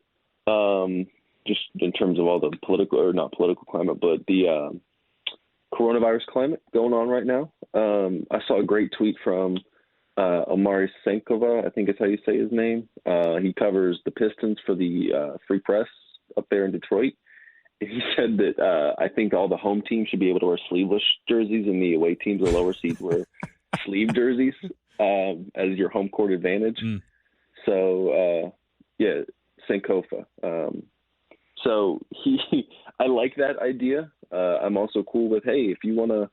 just in terms of all the not political climate, but the coronavirus climate going on right now. I saw a great tweet from Omari Senkova, I think is how you say his name. He covers the Pistons for the Free Press up there in Detroit. He said that I think all the home teams should be able to wear sleeveless jerseys, and the away teams or lower seeds wear sleeve jerseys as your home court advantage. So, Sankofa. So I like that idea. I'm also cool with, hey, if you want to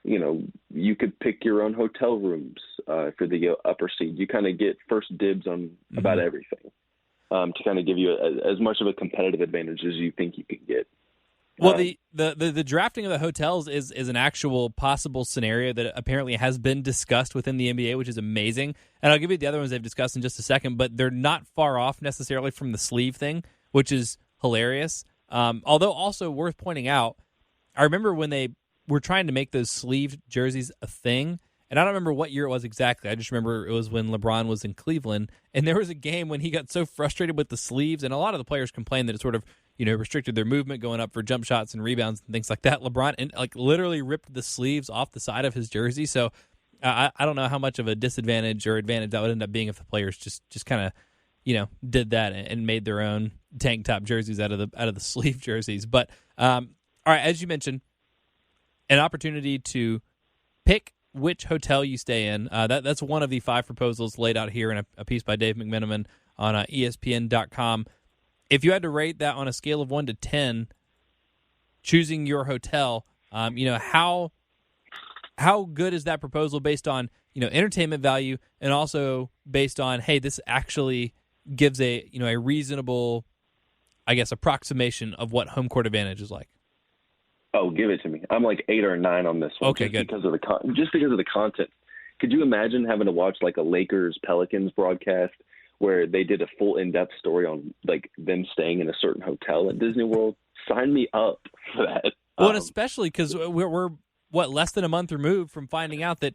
you could pick your own hotel rooms for the upper seed. You kind of get first dibs on about everything to kind of give you as much of a competitive advantage as you think you can get. Well, the drafting of the hotels is an actual possible scenario that apparently has been discussed within the NBA, which is amazing. And I'll give you the other ones they've discussed in just a second, but they're not far off necessarily from the sleeve thing, which is hilarious. Although also worth pointing out, I remember when they were trying to make those sleeved jerseys a thing, and I don't remember what year it was exactly. I just remember it was when LeBron was in Cleveland, and there was a game when he got so frustrated with the sleeves, and a lot of the players complained that it sort of restricted their movement going up for jump shots and rebounds and things like that. LeBron literally ripped the sleeves off the side of his jersey. So I don't know how much of a disadvantage or advantage that would end up being if the players just kind of did that and made their own tank top jerseys out of the sleeve jerseys. But all right, as you mentioned, an opportunity to pick which hotel you stay in. That's one of the 5 proposals laid out here in a piece by Dave McMenamin on ESPN.com. If you had to rate that on a scale of 1 to 10, choosing your hotel, how good is that proposal based on entertainment value and also based on, hey, this actually gives a reasonable, I guess, approximation of what home court advantage is like? Oh, give it to me. I'm like 8 or 9 on this one. Okay, good. Because of the content. Could you imagine having to watch like a Lakers Pelicans broadcast where they did a full in-depth story on like them staying in a certain hotel at Disney World? Sign me up for that. Well, and especially because we're less than a month removed from finding out that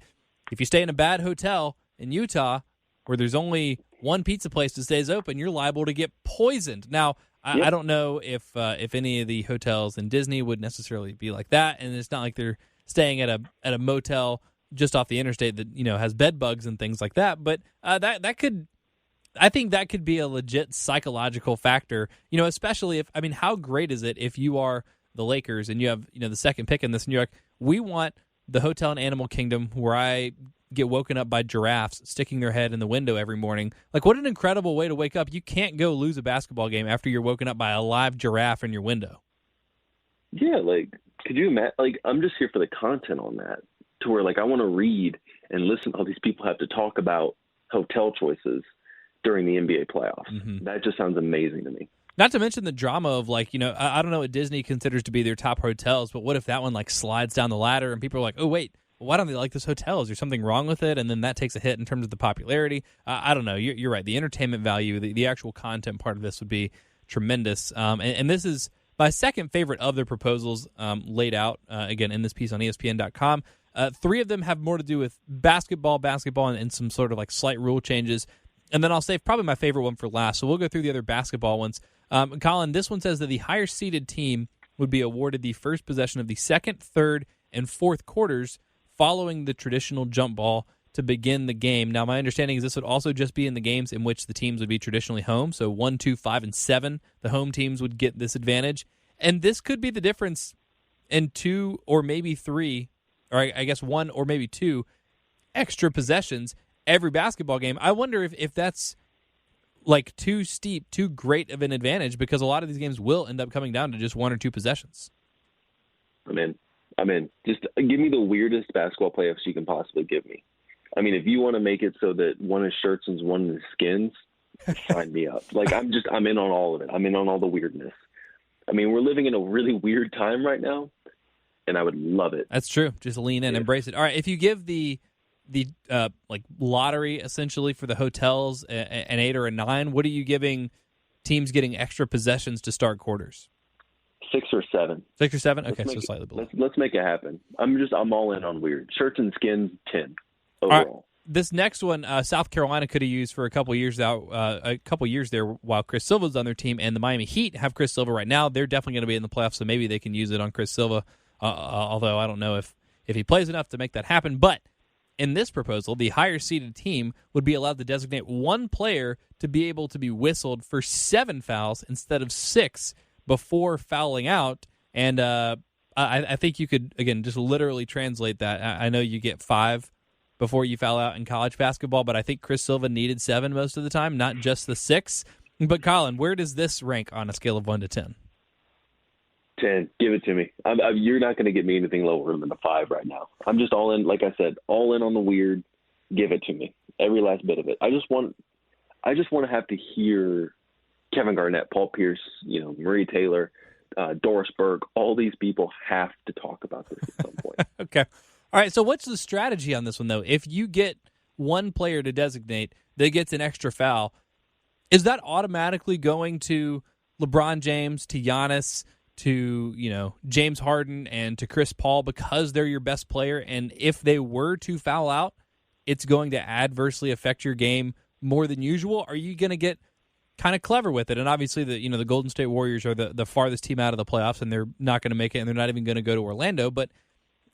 if you stay in a bad hotel in Utah where there's only one pizza place that stays open, you're liable to get poisoned. Now, Yep. I don't know if any of the hotels in Disney would necessarily be like that, and it's not like they're staying at a motel just off the interstate that has bed bugs and things like that. But I think that could be a legit psychological factor. Especially how great is it if you are the Lakers and you have the second pick in this New York? We want the hotel in Animal Kingdom where I get woken up by giraffes sticking their head in the window every morning. Like, what an incredible way to wake up. You can't go lose a basketball game after you're woken up by a live giraffe in your window. Yeah, could you imagine? I'm just here for the content on that, to where I want to read and listen to all these people have to talk about hotel choices during the NBA playoffs. Mm-hmm. That just sounds amazing to me. Not to mention the drama of I don't know what Disney considers to be their top hotels, but what if that one slides down the ladder and people are like, oh wait, why don't they like this hotel? Is there something wrong with it? And then that takes a hit in terms of the popularity. I don't know. You're right. The entertainment value, the actual content part of this would be tremendous. And this is my second favorite of their proposals laid out, again, in this piece on ESPN.com. 3 of them have more to do with basketball, and some sort of slight rule changes. And then I'll save probably my favorite one for last. So we'll go through the other basketball ones. Collyn, this one says that the higher-seeded team would be awarded the first possession of the second, third, and fourth quarters following the traditional jump ball to begin the game. Now, my understanding is this would also just be in the games in which the teams would be traditionally home. So 1, 2, 5, and 7, the home teams would get this advantage. And this could be the difference in 2 or maybe 3, or I guess 1 or maybe 2 extra possessions every basketball game. I wonder if that's too steep, too great of an advantage, because a lot of these games will end up coming down to just 1 or 2 possessions. I'm in. Just give me the weirdest basketball playoffs you can possibly give me. If you want to make it so that one is shirts and one is skins, sign me up. I'm in on all of it. I'm in on all the weirdness. We're living in a really weird time right now, and I would love it. That's true. Just lean in, embrace it. All right, if you give the lottery essentially for the hotels an 8 or a 9, what are you giving teams getting extra possessions to start quarters? 6 or 7. 6 or 7? Okay, so slightly below. Let's make it happen. I'm all in on weird. Shirts and skins, 10 overall. Right. This next one, South Carolina could have used for a couple years there while Chris Silva's on their team, and the Miami Heat have Chris Silva right now. They're definitely going to be in the playoffs, so maybe they can use it on Chris Silva, although I don't know if he plays enough to make that happen. But in this proposal, the higher-seeded team would be allowed to designate one player to be able to be whistled for 7 fouls instead of 6 before fouling out. And I think you could, again, just literally translate that. I know you get 5 before you foul out in college basketball, but I think Chris Silva needed 7 most of the time, not just the 6. But, Collyn, where does this rank on a scale of 1 to 10? 10. Give it to me. You're not going to get me anything lower than a 5 right now. I'm just all in. Like I said, all in on the weird. Give it to me. Every last bit of it. I just want to have to hear Kevin Garnett, Paul Pierce, Marie Taylor, Doris Burke. All these people have to talk about this at some point. Okay. All right. So what's the strategy on this one, though? If you get one player to designate that gets an extra foul, is that automatically going to LeBron James, to Giannis, to James Harden, and to Chris Paul because they're your best player? And if they were to foul out, it's going to adversely affect your game more than usual? Are you going to get kind of clever with it? And obviously, the Golden State Warriors are the farthest team out of the playoffs, and they're not going to make it, and they're not even going to go to Orlando. But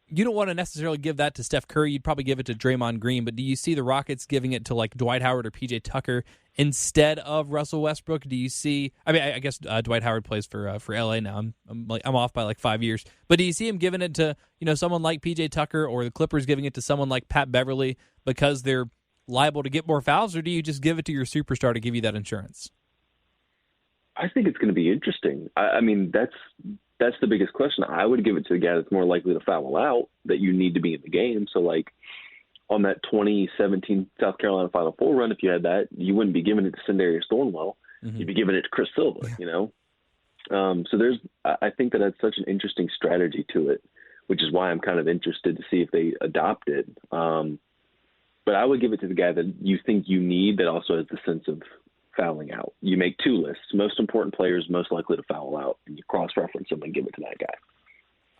you don't want to necessarily give that to Steph Curry. You'd probably give it to Draymond Green. But do you see the Rockets giving it to like Dwight Howard or PJ Tucker instead of Russell Westbrook? Do you see? I mean, I guess Dwight Howard plays for LA now. I'm off by like 5 years. But do you see him giving it to someone like PJ Tucker, or the Clippers giving it to someone like Pat Beverly because they're liable to get more fouls, or do you just give it to your superstar to give you that insurance? I think it's going to be interesting. I mean, that's the biggest question. I would give it to the guy that's more likely to foul out, that you need to be in the game. So, like, on that 2017 South Carolina Final Four run, if you had that, you wouldn't be giving it to Sindarius Thornwell. Mm-hmm. You'd be giving it to Chris Silva, So I think that that's such an interesting strategy to it, which is why I'm kind of interested to see if they adopt it. But I would give it to the guy that you think you need that also has the sense of fouling out. You make 2 lists: most important players most likely to foul out, and you cross-reference them and give it to that guy.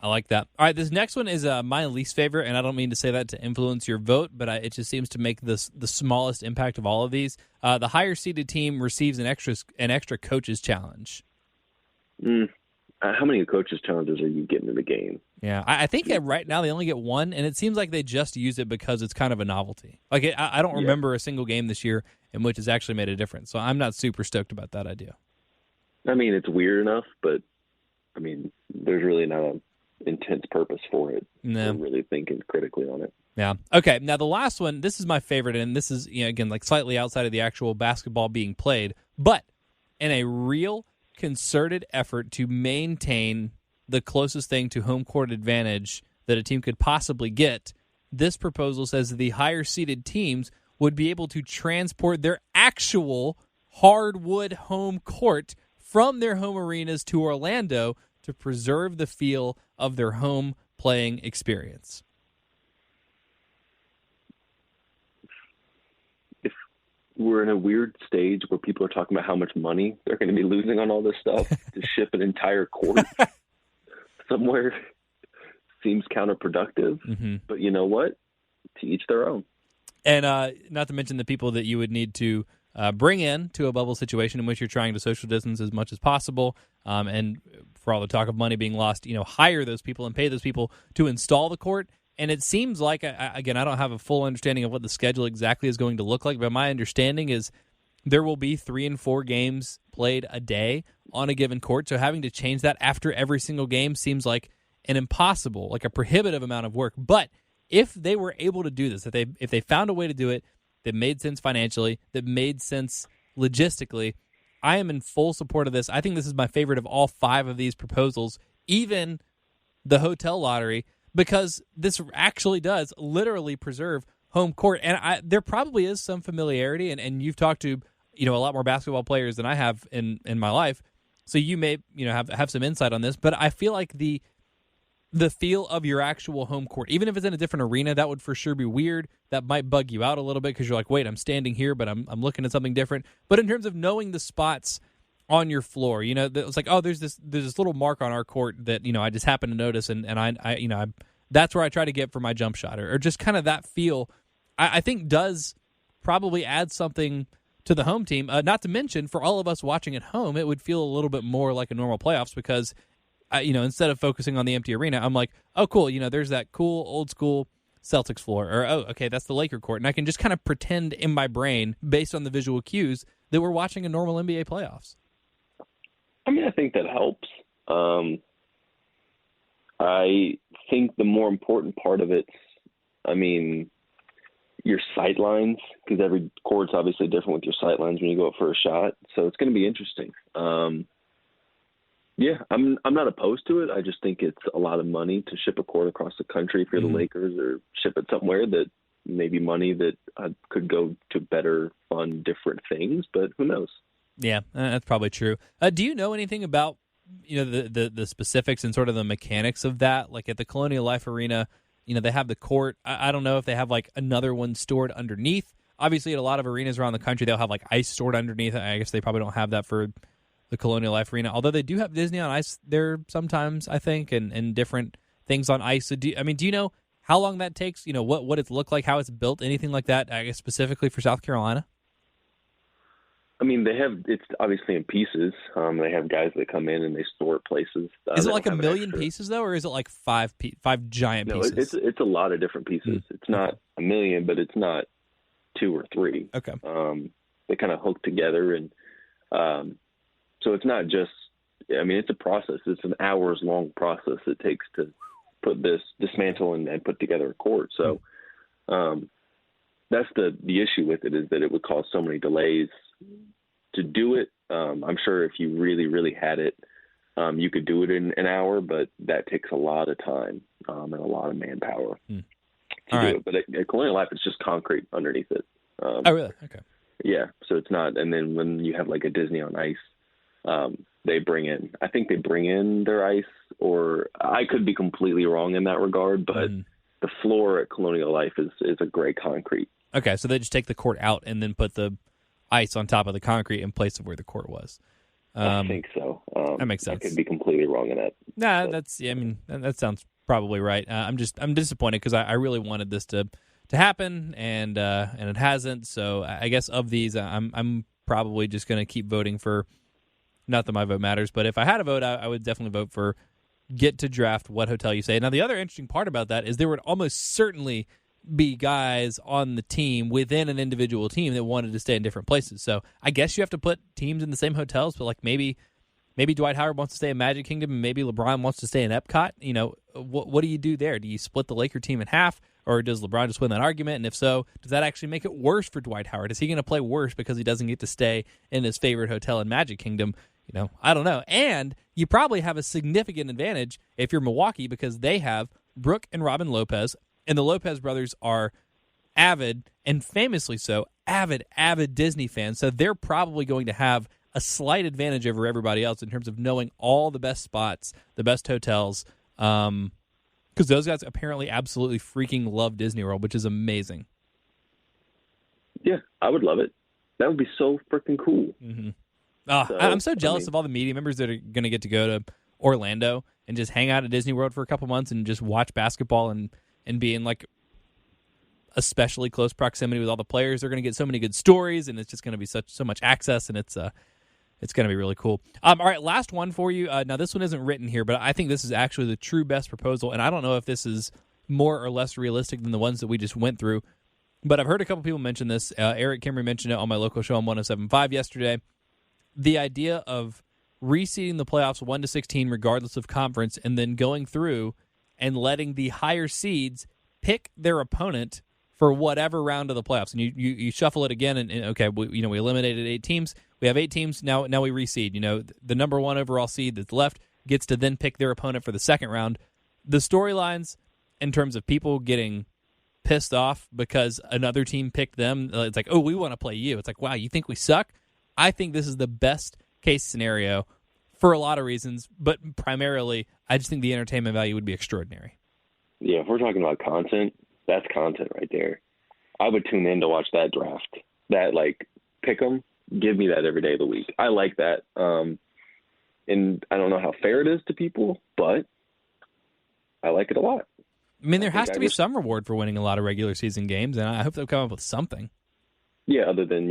I like that. All right, this next one is my least favorite, and I don't mean to say that to influence your vote, but it just seems to make the smallest impact of all of these. The higher-seeded team receives an extra coaches challenge. How many coaches challenges are you getting in the game? Yeah, I think right now they only get 1, and it seems like they just use it because it's kind of a novelty. Like I don't remember a single game this year in which it's actually made a difference, so I'm not super stoked about that idea. I mean, it's weird enough, but I mean, there's really not an intense purpose for it. No. I'm really thinking critically on it. Yeah. Okay. Now the last one, this is my favorite, and this is again like slightly outside of the actual basketball being played, but in a real concerted effort to maintain the closest thing to home court advantage that a team could possibly get, this proposal says that the higher seeded teams would be able to transport their actual hardwood home court from their home arenas to Orlando to preserve the feel of their home playing experience. If we're in a weird stage where people are talking about how much money they're going to be losing on all this stuff to ship an entire court somewhere seems counterproductive. Mm-hmm. But you know what? To each their own. And not to mention the people that you would need to bring in to a bubble situation in which you're trying to social distance as much as possible. And for all the talk of money being lost, hire those people and pay those people to install the court. And it seems like, again, I don't have a full understanding of what the schedule exactly is going to look like, but my understanding is there will be 3 and 4 games played a day on a given court. So having to change that after every single game seems like an impossible, like a prohibitive amount of work. But if they were able to do this, if they found a way to do it that made sense financially, that made sense logistically, I am in full support of this. I think this is my favorite of all 5 of these proposals, even the hotel lottery, because this actually does literally preserve home court. And there probably is some familiarity, and you've talked to a lot more basketball players than I have in my life, so you may have some insight on this. But I feel like the feel of your actual home court, even if it's in a different arena, that would for sure be weird. That might bug you out a little bit because you're like, wait, I'm standing here, but I'm looking at something different. But in terms of knowing the spots on your floor, it's like, oh, there's this little mark on our court that I just happen to notice, and I that's where I try to get for my jump shot, or just kind of that feel. I think does probably add something to the home team. Not to mention, for all of us watching at home, it would feel a little bit more like a normal playoffs because instead of focusing on the empty arena, I'm like, oh, cool, there's that cool old school Celtics floor, or oh, okay, that's the Laker court, and I can just kind of pretend in my brain based on the visual cues that we're watching a normal NBA playoffs. I mean, I think that helps. I think the more important part of it's, your sight lines, because every court's obviously different with your sight lines when you go up for a shot, so it's going to be interesting. Yeah, I'm not opposed to it. I just think it's a lot of money to ship a court across the country for the Lakers, or ship it somewhere that maybe money that could go to better fund different things. But who knows? Yeah, that's probably true. Do you know anything about the specifics and sort of the mechanics of that? Like at the Colonial Life Arena, they have the court. I don't know if they have like another one stored underneath. Obviously, at a lot of arenas around the country, they'll have like ice stored underneath. I guess they probably don't have that for the Colonial Life Arena, although they do have Disney on Ice there sometimes, I think, and different things on ice. So do you know how long that takes? What it's looked like, how it's built, anything like that, I guess specifically for South Carolina? I mean, it's obviously in pieces. They have guys that come in and they store it places. Is it like a million pieces, though, or is it like five giant pieces? It's a lot of different pieces. It's not a million, but it's not 2 or 3. Okay. They kind of hook together, and so it's not just, it's a process. It's an hours-long process it takes to dismantle and put together a court. So that's the issue with it, is that it would cause so many delays to do it. I'm sure if you really, really had it, you could do it in an hour, but that takes a lot of time and a lot of manpower to do it. But at Colonial Life, it's just concrete underneath it. Oh, really? Okay. Yeah, so it's not. And then when you have like a Disney on Ice, they bring in their ice, or I could be completely wrong in that regard, but the floor at Colonial Life is a gray concrete. Okay, so they just take the court out and then put the ice on top of the concrete in place of where the court was. I think so. That makes sense. I could be completely wrong in that. Nah, that sounds probably right. I'm disappointed because I really wanted this to happen, and it hasn't. So I guess of these, I'm probably just going to keep voting for. Not that my vote matters, but if I had a vote, I would definitely vote for get to draft what hotel you say. Now, the other interesting part about that is there would almost certainly be guys on the team within an individual team that wanted to stay in different places. So I guess you have to put teams in the same hotels, but like maybe Dwight Howard wants to stay in Magic Kingdom and maybe LeBron wants to stay in Epcot. What do you do there? Do you split the Laker team in half, or does LeBron just win that argument? And if so, does that actually make it worse for Dwight Howard? Is he going to play worse because he doesn't get to stay in his favorite hotel in Magic Kingdom? I don't know. And you probably have a significant advantage if you're Milwaukee, because they have Brooke and Robin Lopez, and the Lopez brothers are avid, and famously so, avid Disney fans. So they're probably going to have a slight advantage over everybody else in terms of knowing all the best spots, the best hotels, because those guys apparently absolutely freaking love Disney World, which is amazing. Yeah, I would love it. That would be so freaking cool. Mm-hmm. I'm so jealous of all the media members that are going to get to go to Orlando and just hang out at Disney World for a couple months and just watch basketball and be in like especially close proximity with all the players. They're going to get so many good stories, and it's just going to be so much access, and it's going to be really cool. All right, last one for you. Now, this one isn't written here, but I think this is actually the true best proposal, and I don't know if this is more or less realistic than the ones that we just went through, but I've heard a couple people mention this. Eric Kimmery mentioned it on my local show on 107.5 yesterday. The idea of reseeding the playoffs 1-16 regardless of conference, and then going through and letting the higher seeds pick their opponent for whatever round of the playoffs. And you shuffle it again, and okay, we eliminated 8 teams. We have 8 teams, now we reseed. The number 1 overall seed that's left gets to then pick their opponent for the second round. The storylines in terms of people getting pissed off because another team picked them, it's like, oh, we want to play you. It's like, wow, you think we suck? I think this is the best case scenario for a lot of reasons, but primarily, I just think the entertainment value would be extraordinary. Yeah, if we're talking about content, that's content right there. I would tune in to watch that draft. That, pick 'em, give me that every day of the week. I like that. And I don't know how fair it is to people, but I like it a lot. I mean, there has to be some reward for winning a lot of regular season games, and I hope they'll come up with something. Yeah, other than,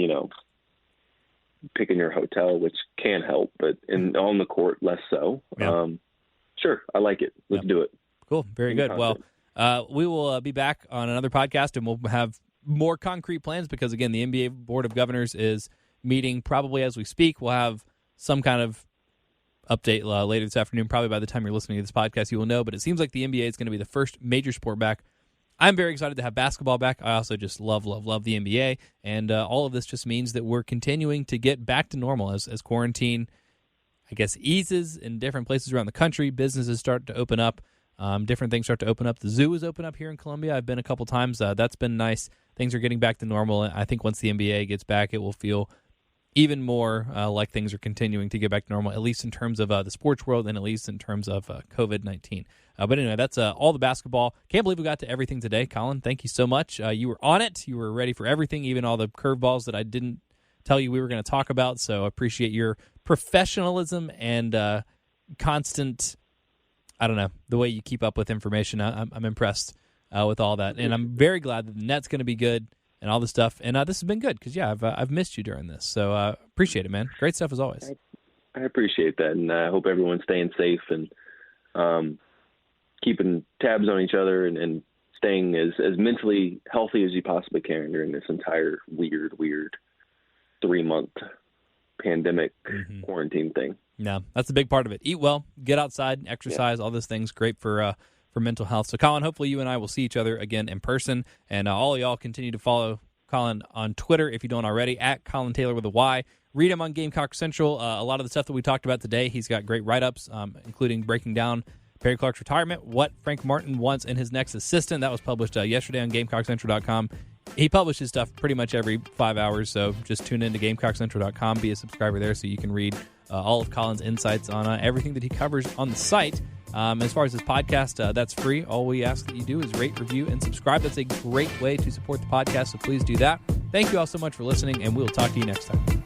picking your hotel, which can help, but on the court, less so. Yeah. Sure, I like it. Let's do it. Cool, very good. Well, we will be back on another podcast, and we'll have more concrete plans because, again, the NBA Board of Governors is meeting probably as we speak. We'll have some kind of update later this afternoon. Probably by the time you're listening to this podcast, you will know, but it seems like the NBA is going to be the first major sport back. I'm very excited to have basketball back. I also just love the NBA, and all of this just means that we're continuing to get back to normal as quarantine I guess, eases in different places around the country. Businesses start to open up. Different things start to open up. The zoo is open up here in Columbia. I've been a couple times. That's been nice. Things are getting back to normal. I think once the NBA gets back, it will feel even more like things are continuing to get back to normal, at least in terms of the sports world and at least in terms of COVID-19. But anyway, that's all the basketball. Can't believe we got to everything today. Collyn, thank you so much. You were on it. You were ready for everything, even all the curveballs that I didn't tell you we were going to talk about. So I appreciate your professionalism and constant, I don't know, the way you keep up with information. I'm impressed with all that. And I'm very glad that the net's going to be good and all this stuff. And this has been good because, yeah, I've missed you during this. So appreciate it, man. Great stuff as always. I appreciate that. And I hope everyone's staying safe and keeping tabs on each other and staying as mentally healthy as you possibly can during this entire weird 3-month pandemic quarantine thing. No, that's a big part of it. Eat well, get outside, exercise, all those things. Great for mental health. So, Collyn, hopefully you and I will see each other again in person. And all of y'all continue to follow Collyn on Twitter if you don't already, at Collyn Taylor with a Y. Read him on Gamecock Central. A lot of the stuff that we talked about today, he's got great write-ups, including breaking down Perry Clark's retirement, what Frank Martin wants in his next assistant. That was published yesterday on GamecockCentral.com. He publishes stuff pretty much every 5 hours, so just tune in to GamecockCentral.com, be a subscriber there so you can read all of Collyn's insights on everything that he covers on the site. As far as this podcast, that's free. All we ask that you do is rate, review, and subscribe. That's a great way to support the podcast, so please do that. Thank you all so much for listening, and we'll talk to you next time.